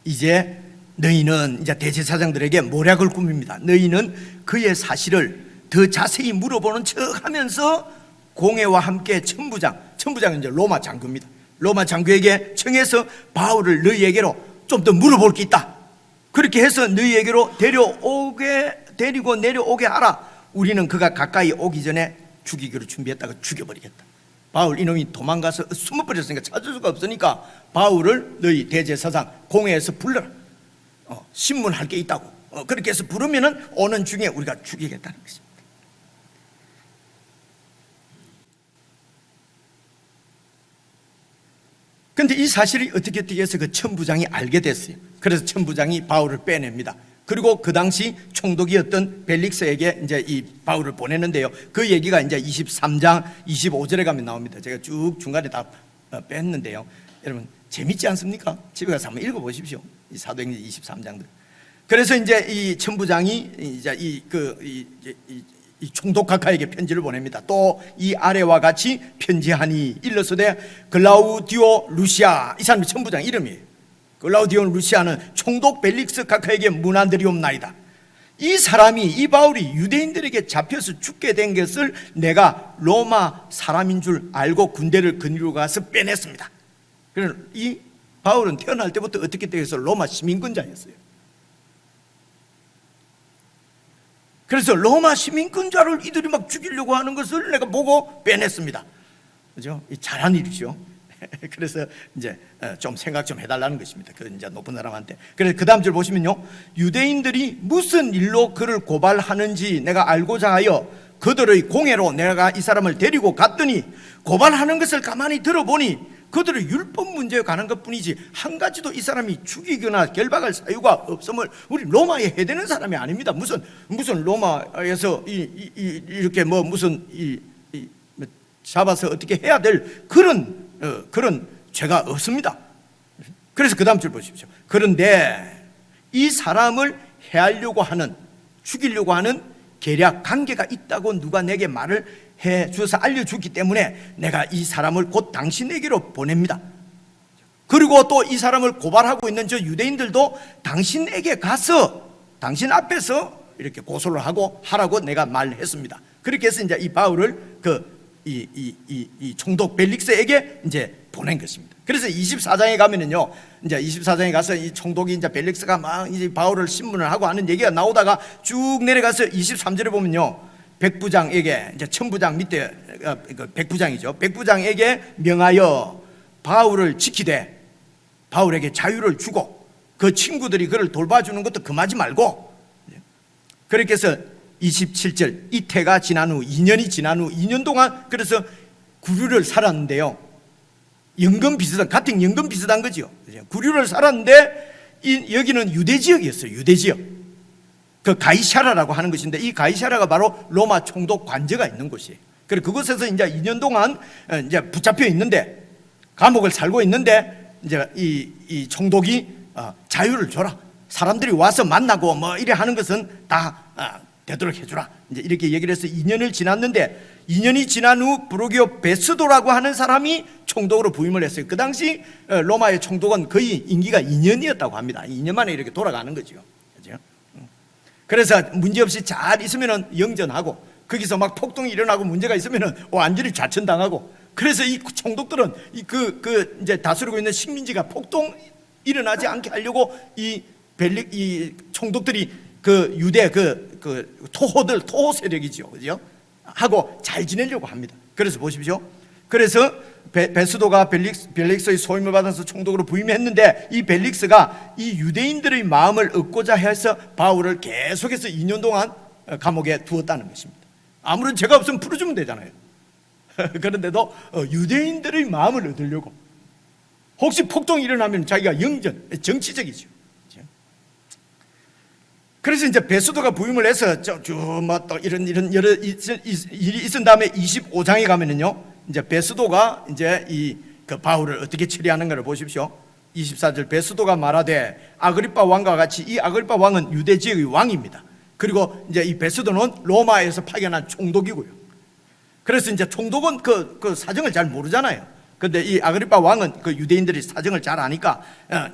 이제 너희는 이제 대제사장들에게 모략을 꾸밉니다. 너희는 그의 사실을 더 자세히 물어보는 척 하면서 공회와 함께 천부장은 이제 로마 장교입니다. 로마 장교에게 청해서 바울을 너희에게로 좀 더 물어볼 게 있다. 그렇게 해서 너희에게로 데리고 내려오게 하라. 우리는 그가 가까이 오기 전에 죽이기로 준비했다가 죽여버리겠다. 바울 이놈이 도망가서 숨어버렸으니까 찾을 수가 없으니까 바울을 너희 대제사장 공회에서 불러라. 신문할 게 있다고. 그렇게 해서 부르면은 오는 중에 우리가 죽이겠다는 것입니다. 그런데 이 사실이 어떻게 해서 그 천부장이 알게 됐어요. 그래서 천부장이 바울을 빼냅니다. 그리고 그 당시 총독이었던 벨릭스에게 이제 이 바울을 보내는데요. 그 얘기가 이제 23장 25절에 가면 나옵니다. 제가 쭉 중간에 다 뺐는데요. 여러분 재밌지 않습니까? 집에 가서 한번 읽어보십시오. 이 사도행전 23장들. 그래서 이제 이 천부장이 이제 이 총독 각하에게 편지를 보냅니다. 또 이 아래와 같이 편지하니 일러서되 글라우디오 루시아, 이 사람이 천부장 이름이에요. 클라우디온 루시아는 총독 벨릭스 각하에게 문안드리옵나이다. 이 사람이, 이 바울이 유대인들에게 잡혀서 죽게 된 것을 내가 로마 사람인 줄 알고 군대를 그리로 가서 빼냈습니다. 그래서 이 바울은 태어날 때부터 어떻게 되어서 로마 시민권자였어요. 그래서 로마 시민권자를 이들이 막 죽이려고 하는 것을 내가 보고 빼냈습니다. 그죠? 잘한 일이죠. 그래서 이제 좀 생각 좀 해달라는 것입니다. 그 이제 높은 사람한테. 그래서 그 다음 줄 보시면요, 유대인들이 무슨 일로 그를 고발하는지 내가 알고자 하여 그들의 공회로 내가 이 사람을 데리고 갔더니 고발하는 것을 가만히 들어보니 그들의 율법 문제에 관한 것뿐이지 한 가지도 이 사람이 죽이거나 결박할 사유가 없음을, 우리 로마에 해대는 사람이 아닙니다. 무슨 로마에서 이렇게 뭐 무슨 잡아서 어떻게 해야 될 그런 죄가 없습니다. 그래서 그 다음 줄 보십시오. 그런데 이 사람을 해하려고 하는, 죽이려고 하는 계략 관계가 있다고 누가 내게 말을 해 주어서 알려주기 때문에 내가 이 사람을 곧 당신에게로 보냅니다. 그리고 또 이 사람을 고발하고 있는 저 유대인들도 당신에게 가서 당신 앞에서 이렇게 고소를 하라고 내가 말했습니다. 그렇게 해서 이제 이 바울을 이 총독 벨릭스에게 이제 보낸 것입니다. 그래서 24장에 가면은요, 이제 24장에 가서 이 총독이 이제 벨릭스가 막 이제 바울을 신문을 하고 하는 얘기가 나오다가 쭉 내려가서 23절에 보면요, 백부장에게, 이제 천부장 밑에 백부장이죠. 백부장에게 명하여 바울을 지키되 바울에게 자유를 주고 그 친구들이 그를 돌봐주는 것도 금하지 말고, 그렇게 해서 27절, 이태가 지난 후 2년이 지난 후 2년 동안 그래서 구류를 살았는데요, 연금 비슷한, 같은 연금 비슷한 거죠. 구류를 살았는데 여기는 유대 지역이었어요. 유대 지역. 그 가이사라라고 하는 것인데 이 가이사라가 바로 로마 총독 관저가 있는 곳이에요. 그래서 그곳에서 이제 2년 동안 이제 붙잡혀 있는데, 감옥을 살고 있는데 이제 이 총독이 자유를 줘라. 사람들이 와서 만나고 뭐 이래 하는 것은 다 되도록 해주라. 이제 이렇게 얘기를 해서 2년을 지났는데, 2년이 지난 후 브루기오 베스도라고 하는 사람이 총독으로 부임을 했어요. 그 당시 로마의 총독은 거의 임기가 2년이었다고 합니다. 2년 만에 이렇게 돌아가는 거죠. 그렇죠? 그래서 문제없이 잘 있으면은 영전하고, 거기서 막 폭동이 일어나고 문제가 있으면은 완전히 좌천당하고, 그래서 이 총독들은 이제 다스리고 있는 식민지가 폭동 일어나지 않게 하려고 이 총독들이 그 유대 토호 세력이죠, 그죠? 하고 잘 지내려고 합니다. 그래서 보십시오. 그래서 베스도가 벨릭스의 소임을 받아서 총독으로 부임했는데, 이 벨릭스가 이 유대인들의 마음을 얻고자 해서 바울을 계속해서 2년 동안 감옥에 두었다는 것입니다. 아무런 죄가 없으면 풀어주면 되잖아요. 그런데도 유대인들의 마음을 얻으려고, 혹시 폭동이 일어나면 자기가 정치적이죠. 그래서 이제 베스도가 부임을 해서 또 이런 여러 일이 있은 다음에 25장에 가면은요, 이제 베스도가 이제 그 바울을 어떻게 처리하는가를 보십시오. 24절, 베스도가 말하되 아그리빠 왕과 같이, 이 아그리빠 왕은 유대 지역의 왕입니다. 그리고 이제 이 베스도는 로마에서 파견한 총독이고요. 그래서 이제 총독은 그 사정을 잘 모르잖아요. 근데 이 아그리빠 왕은 그 유대인들이 사정을 잘 아니까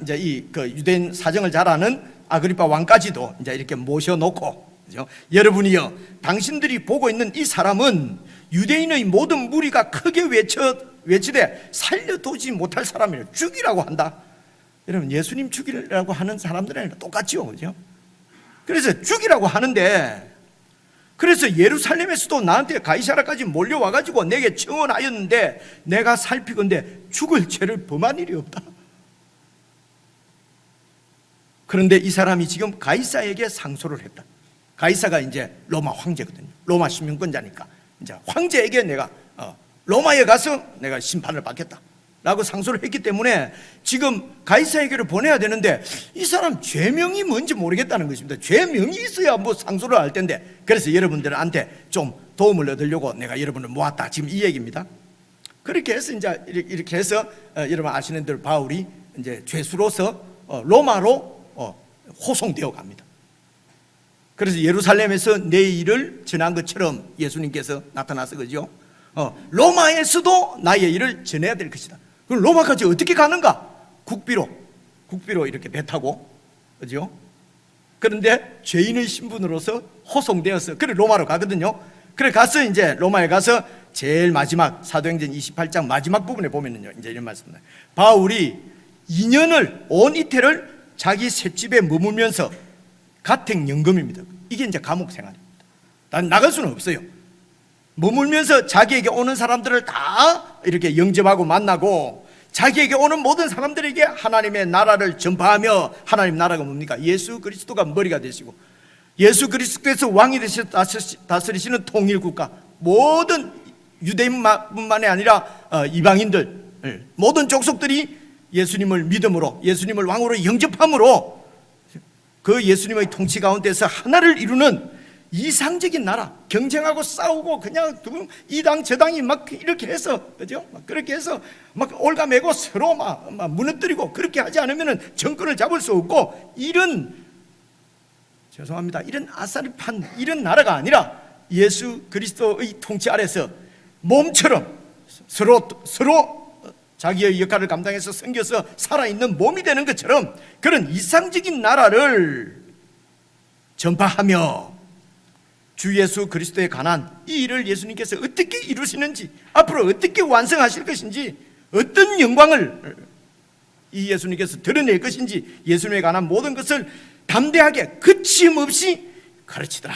이제 그 유대인 사정을 잘 아는 아그리빠 왕까지도 이제 이렇게 모셔놓고, 그죠? 여러분이요, 당신들이 보고 있는 이 사람은 유대인의 모든 무리가 크게 외치되 살려두지 못할 사람이에요. 죽이라고 한다. 여러분, 예수님 죽이라고 하는 사람들이랑 똑같죠, 그죠? 그래서 죽이라고 하는데, 그래서 예루살렘에서도 나한테 가이사라까지 몰려와가지고 내게 청원하였는데 내가 살피건대 죽을 죄를 범한 일이 없다. 그런데 이 사람이 지금 가이사에게 상소를 했다. 가이사가 이제 로마 황제거든요. 로마 시민권자니까 이제 황제에게 내가 로마에 가서 내가 심판을 받겠다 라고 상소를 했기 때문에 지금 가이사에게를 보내야 되는데, 이 사람 죄명이 뭔지 모르겠다는 것입니다. 죄명이 있어야 뭐 상소를 할 텐데. 그래서 여러분들한테 좀 도움을 얻으려고 내가 여러분을 모았다, 지금 이 얘기입니다. 그렇게 해서 이제 이렇게 해서 여러분 아시는 대로 바울이 이제 죄수로서 로마로 호송되어 갑니다. 그래서 예루살렘에서 내일을 전한 것처럼 예수님께서 나타나서, 그죠? 로마에서도 나의 일을 전해야 될 것이다. 그럼 로마까지 어떻게 가는가? 국비로 국비로 이렇게 배 타고, 그죠? 그런데 죄인의 신분으로서 호송되어서 그래 로마로 가거든요. 그래 가서 이제 로마에 가서 제일 마지막 사도행전 28장 마지막 부분에 보면은요, 이제 이런 말씀입니다. 바울이 2년을 온 이태를 자기 셋집에 머물면서 가택연금입니다. 이게 이제 감옥 생활입니다. 난 나갈 수는 없어요. 머물면서 자기에게 오는 사람들을 다 이렇게 영접하고 만나고, 자기에게 오는 모든 사람들에게 하나님의 나라를 전파하며, 하나님 나라가 뭡니까? 예수 그리스도가 머리가 되시고 예수 그리스도께서 왕이 되셔서 다스리시는 통일국가, 모든 유대인뿐만이 아니라 이방인들, 모든 족속들이 예수님을 믿음으로, 예수님을 왕으로 영접함으로 그 예수님의 통치 가운데서 하나를 이루는 이상적인 나라, 경쟁하고 싸우고 그냥 이 당 저 당이 막 이렇게 해서, 그죠? 막 그렇게 해서 막 올가매고 서로 막 무너뜨리고 그렇게 하지 않으면 정권을 잡을 수 없고, 이런, 죄송합니다, 이런 아싸리판 이런 나라가 아니라 예수 그리스도의 통치 아래서 몸처럼 서로 자기의 역할을 감당해서 섬겨서 살아있는 몸이 되는 것처럼 그런 이상적인 나라를 전파하며 주 예수 그리스도에 관한 이 일을 예수님께서 어떻게 이루시는지, 앞으로 어떻게 완성하실 것인지, 어떤 영광을 이 예수님께서 드러낼 것인지, 예수님에 관한 모든 것을 담대하게 거침없이 가르치더라.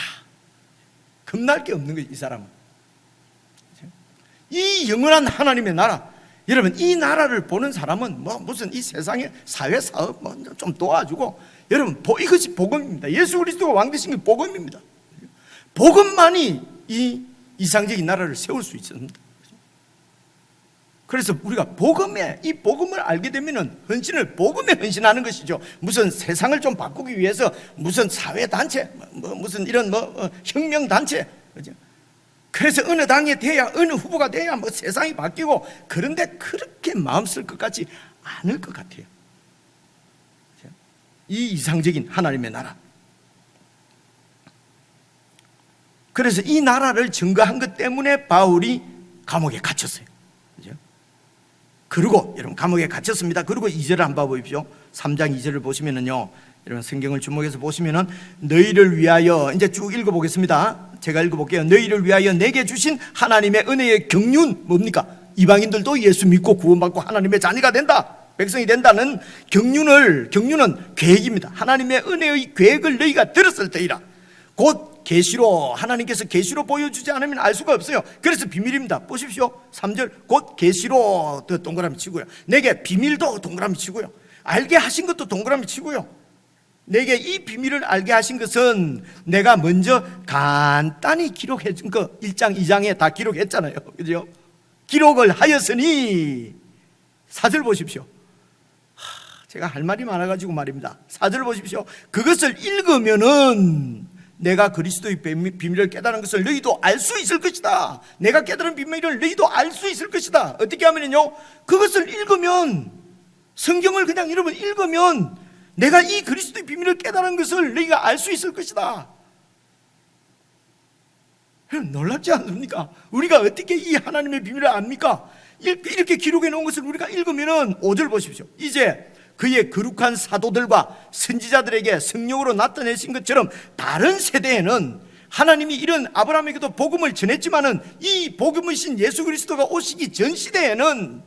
겁날 게 없는 거예요, 이 사람은. 이 영원한 하나님의 나라, 여러분, 이 나라를 보는 사람은 무슨 이 세상의 사회 사업 좀 도와주고, 여러분, 이것이 복음입니다. 예수 그리스도가 왕 되신 게 복음입니다. 복음만이 이 이상적인 나라를 세울 수 있습니다. 그래서 우리가 이 복음을 알게 되면은 헌신을 복음에 헌신하는 것이죠. 무슨 세상을 좀 바꾸기 위해서 무슨 사회 단체, 무슨 이런 혁명 단체, 그죠? 그래서 어느 당에 돼야, 어느 후보가 돼야 세상이 바뀌고, 그런데 그렇게 마음 쓸 것 같지 않을 것 같아요. 이 이상적인 하나님의 나라. 그래서 이 나라를 증거한 것 때문에 바울이 감옥에 갇혔어요. 그죠? 그리고 여러분, 감옥에 갇혔습니다. 그리고 2절을 한번 보십시오. 3장 2절을 보시면은요, 여러분 성경을 주목해서 보시면은, 너희를 위하여, 이제 쭉 읽어보겠습니다. 제가 읽어볼게요. 너희를 위하여 내게 주신 하나님의 은혜의 경륜, 뭡니까? 이방인들도 예수 믿고 구원받고 하나님의 자녀가 된다, 백성이 된다는 경륜은 계획입니다. 하나님의 은혜의 계획을 너희가 들었을 때이라. 곧 계시로, 하나님께서 계시로 보여주지 않으면 알 수가 없어요. 그래서 비밀입니다. 보십시오. 3절, 곧 계시로 동그라미 치고요, 내게 비밀도 동그라미 치고요, 알게 하신 것도 동그라미 치고요. 내게 이 비밀을 알게 하신 것은 내가 먼저 간단히 기록해 준 거 1장 2장에 다 기록했잖아요. 그죠? 기록을 하였으니, 4절 보십시오. 제가 할 말이 많아가지고 말입니다. 4절 보십시오. 그것을 읽으면은 내가 그리스도의 비밀을 깨달은 것을 너희도 알 수 있을 것이다. 내가 깨달은 비밀을 너희도 알 수 있을 것이다. 어떻게 하면요, 그것을 읽으면, 성경을 그냥 여러분 읽으면 내가 이 그리스도의 비밀을 깨달은 것을 너희가 알 수 있을 것이다. 놀랍지 않습니까? 우리가 어떻게 이 하나님의 비밀을 압니까? 이렇게 기록해 놓은 것을 우리가 읽으면은 5절 보십시오. 이제 그의 거룩한 사도들과 선지자들에게 성령으로 나타내신 것처럼 다른 세대에는 하나님이 이런 아브라함에게도 복음을 전했지만은 이 복음이신 예수 그리스도가 오시기 전 시대에는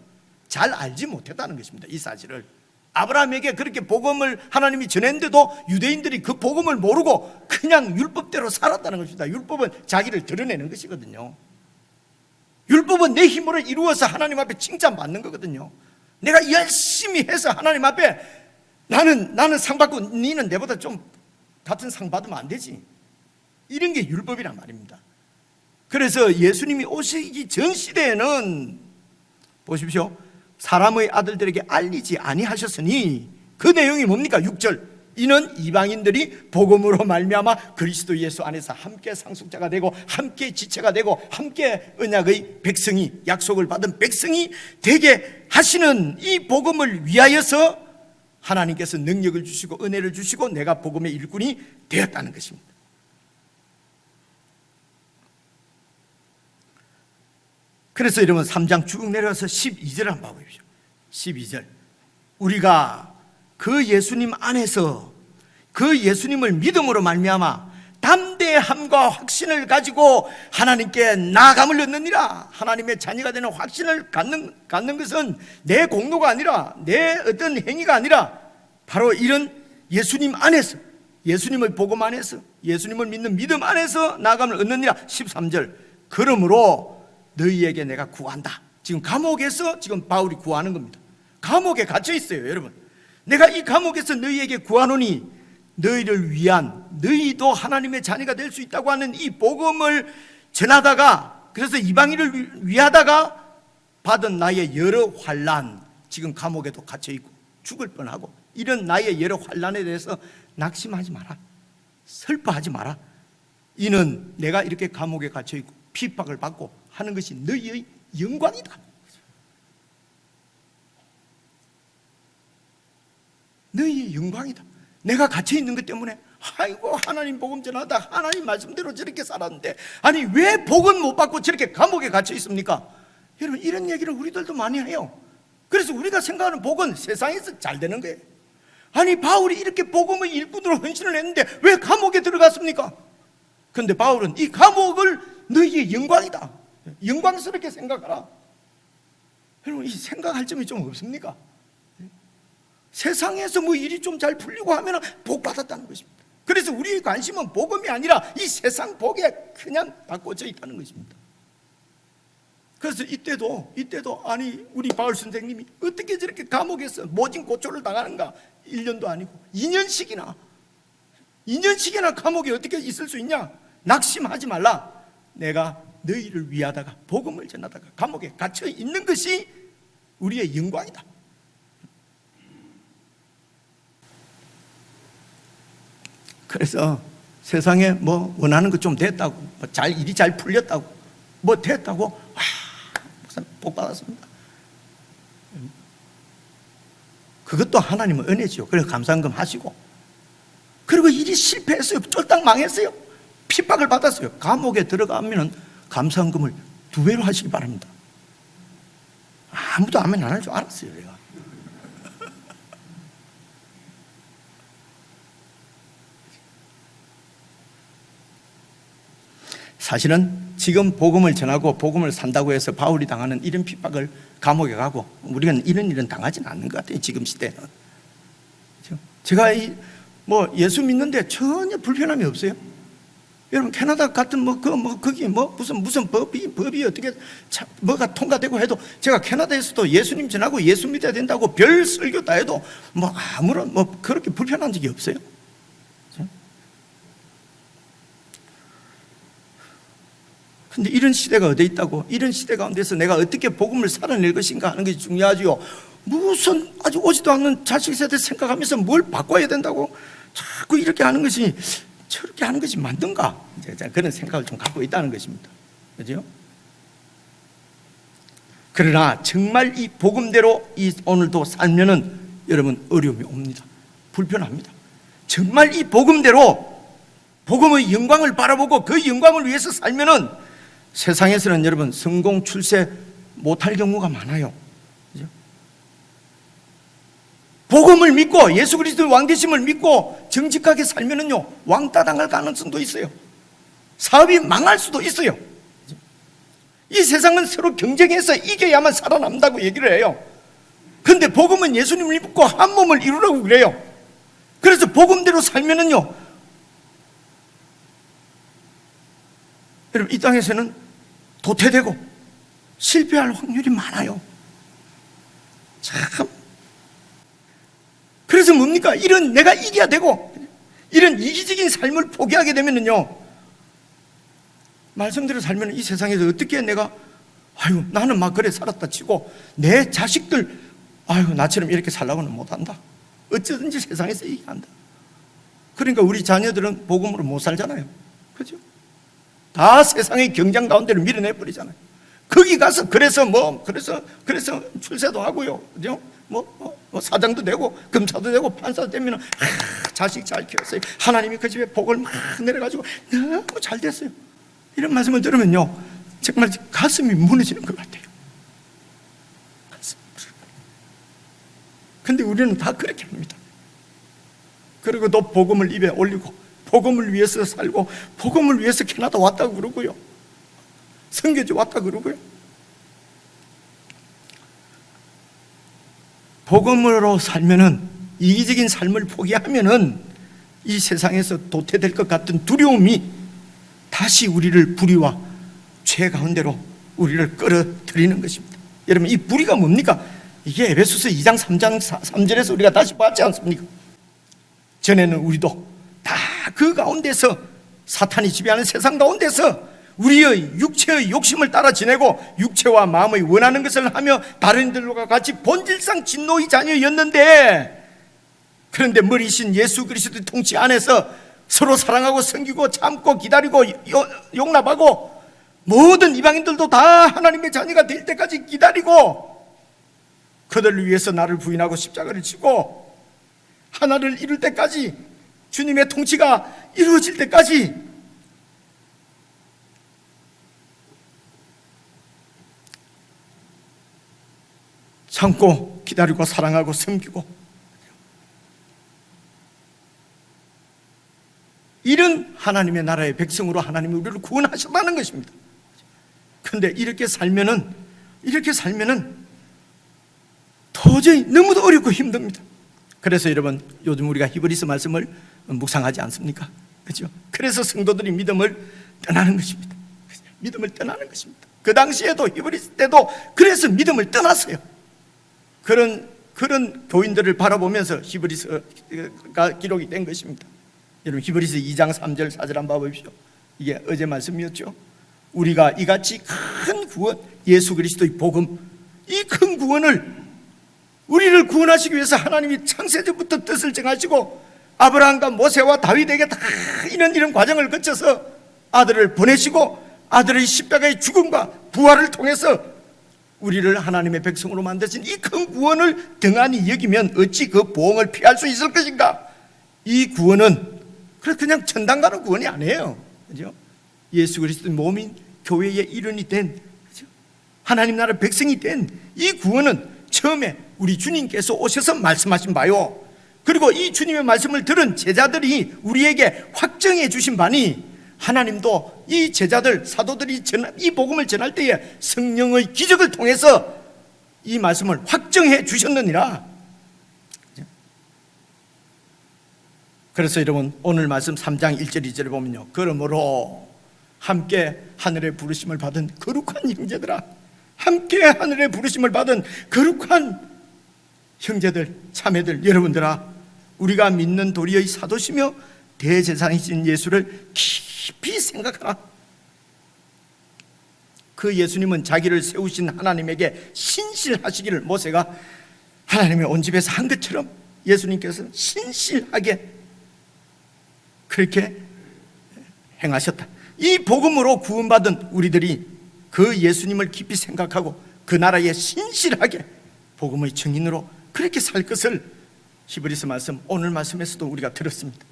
잘 알지 못했다는 것입니다. 이 사실을. 아브라함에게 그렇게 복음을 하나님이 전했는데도 유대인들이 그 복음을 모르고 그냥 율법대로 살았다는 것입니다. 율법은 자기를 드러내는 것이거든요. 율법은 내 힘으로 이루어서 하나님 앞에 칭찬받는 거거든요. 내가 열심히 해서 하나님 앞에 나는 상 받고 너는 내보다 좀 같은 상 받으면 안 되지, 이런 게 율법이란 말입니다. 그래서 예수님이 오시기 전 시대에는 보십시오, 사람의 아들들에게 알리지 아니하셨으니, 그 내용이 뭡니까? 6절, 이는 이방인들이 복음으로 말미암아 그리스도 예수 안에서 함께 상속자가 되고 함께 지체가 되고 함께 언약의 백성이, 약속을 받은 백성이 되게 하시는 이 복음을 위하여서 하나님께서 능력을 주시고 은혜를 주시고 내가 복음의 일꾼이 되었다는 것입니다. 그래서 여러분 3장 쭉 내려와서 12절 한번 봐보십시오. 12절, 우리가 그 예수님 안에서 그 예수님을 믿음으로 말미암아 담대함과 확신을 가지고 하나님께 나아감을 얻느니라. 하나님의 자녀가 되는 확신을 갖는 것은 내 공로가 아니라 내 어떤 행위가 아니라 바로 이런 예수님 안에서, 예수님의 복음 안에서, 예수님을 믿는 믿음 안에서 나아감을 얻느니라. 13절, 그러므로 너희에게 내가 구한다. 지금 감옥에서 지금 바울이 구하는 겁니다. 감옥에 갇혀 있어요, 여러분. 내가 이 감옥에서 너희에게 구하노니 너희를 위한, 너희도 하나님의 자녀가 될 수 있다고 하는 이 복음을 전하다가, 그래서 이방인을 위하다가 받은 나의 여러 환난, 지금 감옥에도 갇혀 있고 죽을 뻔하고 이런 나의 여러 환난에 대해서 낙심하지 마라, 슬퍼하지 마라. 이는 내가 이렇게 감옥에 갇혀 있고 핍박을 받고 하는 것이 너희의 영광이다. 너희의 영광이다. 내가 갇혀 있는 것 때문에 아이고 하나님 복음 전하다 하나님 말씀대로 저렇게 살았는데 아니 왜 복은 못 받고 저렇게 감옥에 갇혀 있습니까? 여러분, 이런 얘기를 우리들도 많이 해요. 그래서 우리가 생각하는 복은 세상에서 잘 되는 거예요. 아니 바울이 이렇게 복음의 일꾼으로 헌신을 했는데 왜 감옥에 들어갔습니까? 그런데 바울은 이 감옥을 너희의 영광이다, 영광스럽게 생각하라. 여러분, 이 생각할 점이 좀 없습니까? 세상에서 뭐 일이 좀 잘 풀리고 하면 복 받았다는 것입니다. 그래서 우리의 관심은 복음이 아니라 이 세상 복에 그냥 다 꽂혀 있다는 것입니다. 그래서 이때도 아니 우리 바울 선생님이 어떻게 저렇게 감옥에서 모진 고초를 당하는가? 1년도 아니고 2년씩이나 감옥에 어떻게 있을 수 있냐? 낙심하지 말라. 내가 너희를 위하다가 복음을 전하다가 감옥에 갇혀 있는 것이 우리의 영광이다. 그래서 세상에 뭐 원하는 거 좀 됐다고, 일이 잘 풀렸다고, 뭐 됐다고, 와, 무슨 복 받았습니다. 그것도 하나님의 은혜지요. 그래서 감사한금 하시고, 그리고 일이 실패했어요. 쫄딱 망했어요. 핍박을 받았어요. 감옥에 들어가면 감사한금을 2배로 하시기 바랍니다. 아무도 아멘 안 할 줄 알았어요, 내가. 사실은 지금 복음을 전하고 복음을 산다고 해서 바울이 당하는 이런 핍박을 감옥에 가고 우리는 이런 일은 당하지는 않는 것 같아요, 지금 시대는. 제가 예수 믿는데 전혀 불편함이 없어요. 여러분, 캐나다 같은 거기 무슨 법이 어떻게 뭐가 통과되고 해도 제가 캐나다에서도 예수님 전하고 예수 믿어야 된다고 별 설교 다 해도 아무런 그렇게 불편한 적이 없어요. 근데 이런 시대가 어디 있다고? 이런 시대 가운데서 내가 어떻게 복음을 살아낼 것인가 하는 것이 중요하지요. 무슨 아직 오지도 않는 자식 세대 생각하면서 뭘 바꿔야 된다고 자꾸 이렇게 하는 것이, 저렇게 하는 것이 맞는가? 그런 생각을 좀 갖고 있다는 것입니다. 그죠? 그러나 정말 이 복음대로 오늘도 살면은 여러분 어려움이 옵니다. 불편합니다. 정말 이 복음대로 복음의 영광을 바라보고 그 영광을 위해서 살면은 세상에서는 여러분 성공 출세 못할 경우가 많아요. 그죠? 복음을 믿고 예수 그리스도의 왕되심을 믿고 정직하게 살면은요 왕따 당할 가능성도 있어요. 사업이 망할 수도 있어요. 그죠? 이 세상은 서로 경쟁해서 이겨야만 살아남는다고 얘기를 해요. 그런데 복음은 예수님을 믿고 한 몸을 이루라고 그래요. 그래서 복음대로 살면은요, 여러분 이 땅에서는 도태되고 실패할 확률이 많아요. 참. 그래서 뭡니까? 이런 내가 이겨야 되고 이런 이기적인 삶을 포기하게 되면은요, 말씀대로 살면 이 세상에서 어떻게 내가 나는 막 그래 살았다 치고 내 자식들 나처럼 이렇게 살라고는 못한다. 어쩌든지 세상에서 이겨한다. 그러니까 우리 자녀들은 복음으로 못 살잖아요. 그죠? 다 세상의 경쟁 가운데를 밀어내버리잖아요. 거기 가서 그래서 출세도 하고요, 그죠? 사장도 되고 검사도 되고 판사도 되면 자식 잘 키웠어요. 하나님이 그 집에 복을 막 내려가지고 너무 잘 됐어요. 이런 말씀을 들으면요 정말 가슴이 무너지는 것 같아요. 근데 우리는 다 그렇게 합니다. 그리고 또 복음을 입에 올리고 복음을 위해서 살고 복음을 위해서 캐나다 왔다고 그러고요, 선교지 왔다고 그러고요. 복음으로 살면은, 이기적인 삶을 포기하면은 이 세상에서 도태될 것 같은 두려움이 다시 우리를 불의와 죄 가운데로 우리를 끌어들이는 것입니다. 여러분, 이 불의가 뭡니까? 이게 에베소서 2장 3절에서 우리가 다시 봤지 않습니까? 전에는 우리도 다 그 가운데서, 사탄이 지배하는 세상 가운데서 우리의 육체의 욕심을 따라 지내고 육체와 마음의 원하는 것을 하며 다른 이들과 같이 본질상 진노의 자녀였는데, 그런데 머리신 예수 그리스도의 통치 안에서 서로 사랑하고 섬기고 참고 기다리고 용납하고 모든 이방인들도 다 하나님의 자녀가 될 때까지 기다리고 그들을 위해서 나를 부인하고 십자가를 지고 하나를 이룰 때까지, 주님의 통치가 이루어질 때까지 참고 기다리고 사랑하고 섬기고, 이런 하나님의 나라의 백성으로 하나님이 우리를 구원하셨다는 것입니다. 그런데 이렇게 살면은 도저히 너무도 어렵고 힘듭니다. 그래서 여러분, 요즘 우리가 히브리서 말씀을 묵상하지 않습니까? 그렇죠? 그래서 성도들이 믿음을 떠나는 것입니다. 믿음을 떠나는 것입니다. 그 당시에도, 히브리서 때도 그래서 믿음을 떠났어요. 그런 교인들을 바라보면서 히브리서가 기록이 된 것입니다. 여러분, 히브리서 2장 3절 4절 한번 봐보십시오. 이게 어제 말씀이었죠. 우리가 이같이 큰 구원, 예수 그리스도의 복음, 이 큰 구원을, 우리를 구원하시기 위해서 하나님이 창세전부터 뜻을 정하시고 아브라함과 모세와 다윗에게 다 이런 과정을 거쳐서 아들을 보내시고 아들의 십자가의 죽음과 부활을 통해서 우리를 하나님의 백성으로 만드신 이 큰 구원을 등한히 여기면 어찌 그 보응을 피할 수 있을 것인가? 이 구원은 그냥 천당 가는 구원이 아니에요. 그죠? 예수 그리스도의 몸인 교회의 일원이 된, 그죠? 하나님 나라 백성이 된 이 구원은 처음에 우리 주님께서 오셔서 말씀하신 바요, 그리고 이 주님의 말씀을 들은 제자들이 우리에게 확정해 주신 바니, 하나님도 이 제자들, 사도들이 이 복음을 전할 때에 성령의 기적을 통해서 이 말씀을 확정해 주셨느니라. 그래서 여러분, 오늘 말씀 3장 1절 2절에 보면요, 그러므로 함께 하늘의 부르심을 받은 거룩한 형제들아, 함께 하늘의 부르심을 받은 거룩한 형제들, 자매들, 여러분들아, 우리가 믿는 도리의 사도시며 대제사장이신 예수를 깊이 생각하라. 그 예수님은 자기를 세우신 하나님에게 신실하시기를 모세가 하나님의 온 집에서 한 것처럼 예수님께서는 신실하게 그렇게 행하셨다. 이 복음으로 구원받은 우리들이 그 예수님을 깊이 생각하고 그 나라에 신실하게 복음의 증인으로 그렇게 살 것을 히브리서 말씀, 오늘 말씀에서도 우리가 들었습니다.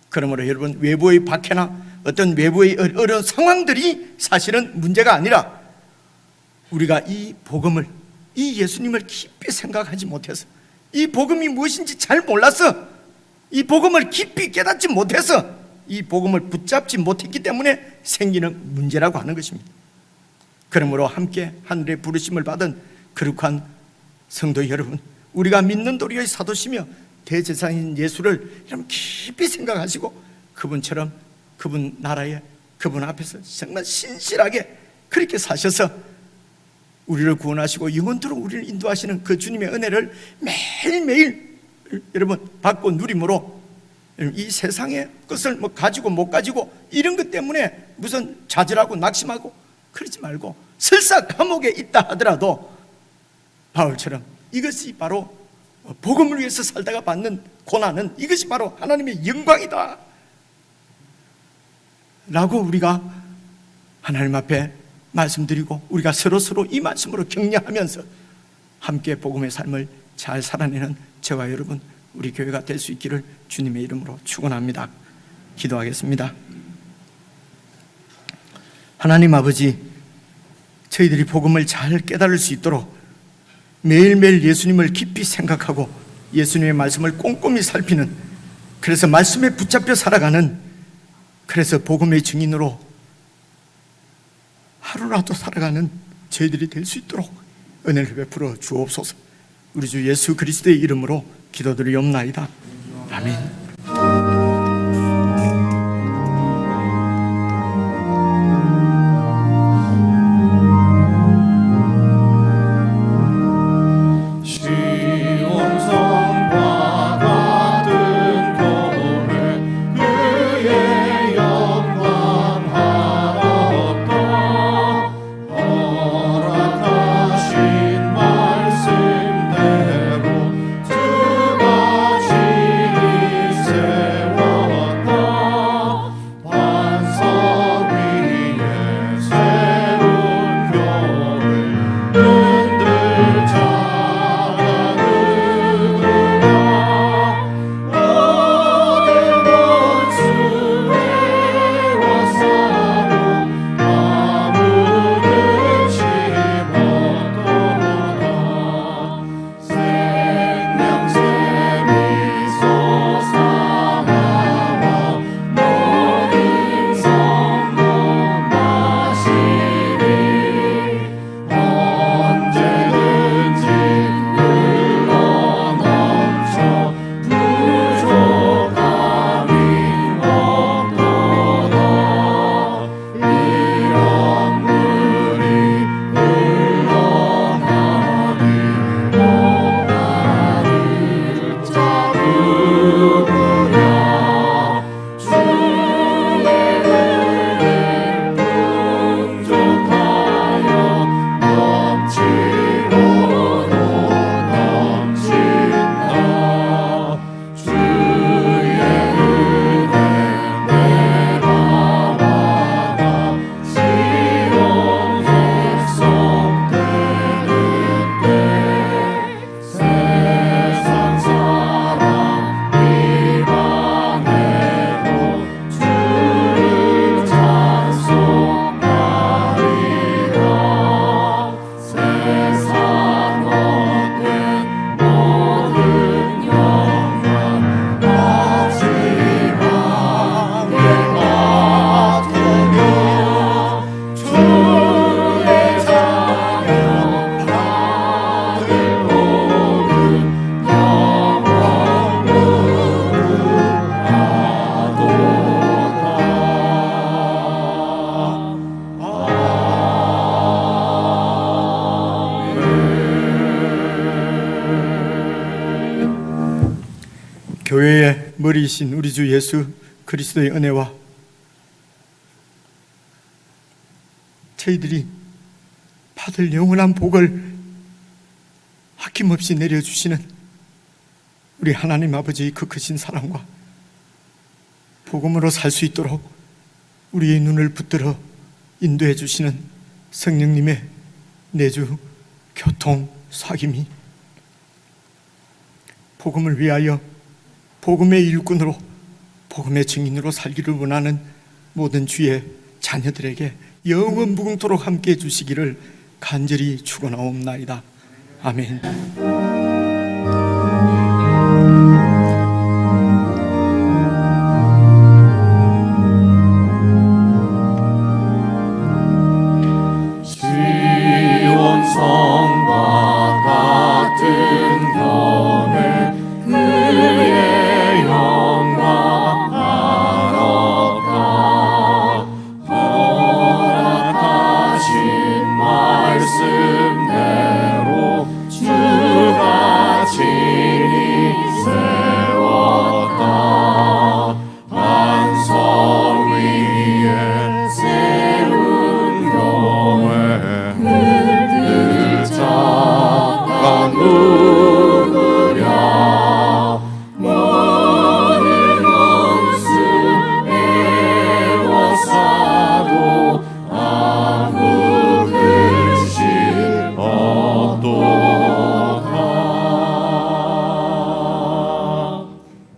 그러므로 여러분, 외부의 박해나 어떤 외부의 어려운 상황들이 사실은 문제가 아니라 우리가 이 복음을, 이 예수님을 깊이 생각하지 못해서, 이 복음이 무엇인지 잘 몰라서, 이 복음을 깊이 깨닫지 못해서, 이 복음을 붙잡지 못했기 때문에 생기는 문제라고 하는 것입니다. 그러므로 함께 하늘의 부르심을 받은 거룩한 성도 여러분, 우리가 믿는 도리의 사도시며 대제사장인 예수를 여러분 깊이 생각하시고 그분처럼 그분 나라에, 그분 앞에서 정말 신실하게 그렇게 사셔서 우리를 구원하시고 영원토록 우리를 인도하시는 그 주님의 은혜를 매일매일 여러분 받고 누림으로, 이 세상의 것을 뭐 가지고 못 가지고 이런 것 때문에 무슨 좌절하고 낙심하고 그러지 말고, 설사 감옥에 있다 하더라도 바울처럼 이것이 바로 복음을 위해서 살다가 받는 고난은 이것이 바로 하나님의 영광이다 라고 우리가 하나님 앞에 말씀드리고, 우리가 서로 이 말씀으로 격려하면서 함께 복음의 삶을 잘 살아내는 저와 여러분, 우리 교회가 될 수 있기를 주님의 이름으로 축원합니다. 기도하겠습니다. 하나님 아버지, 저희들이 복음을 잘 깨달을 수 있도록 매일매일 예수님을 깊이 생각하고 예수님의 말씀을 꼼꼼히 살피는 그래서 말씀에 붙잡혀 살아가는, 그래서 복음의 증인으로 하루라도 살아가는 저희들이 될 수 있도록 은혜를 베풀어 주옵소서. 우리 주 예수 그리스도의 이름으로 기도드리옵나이다. 아멘. 교회의 머리이신 우리 주 예수 그리스도의 은혜와 저희들이 받을 영원한 복을 아낌없이 내려주시는 우리 하나님 아버지의 그 크신 사랑과 복음으로 살 수 있도록 우리의 눈을 붙들어 인도해 주시는 성령님의 내주 교통 사김이 복음을 위하여 복음의 일꾼으로 복음의 증인으로 살기를 원하는 모든 주의 자녀들에게 영원 무궁토록 함께해 주시기를 간절히 축원하옵나이다. 아멘.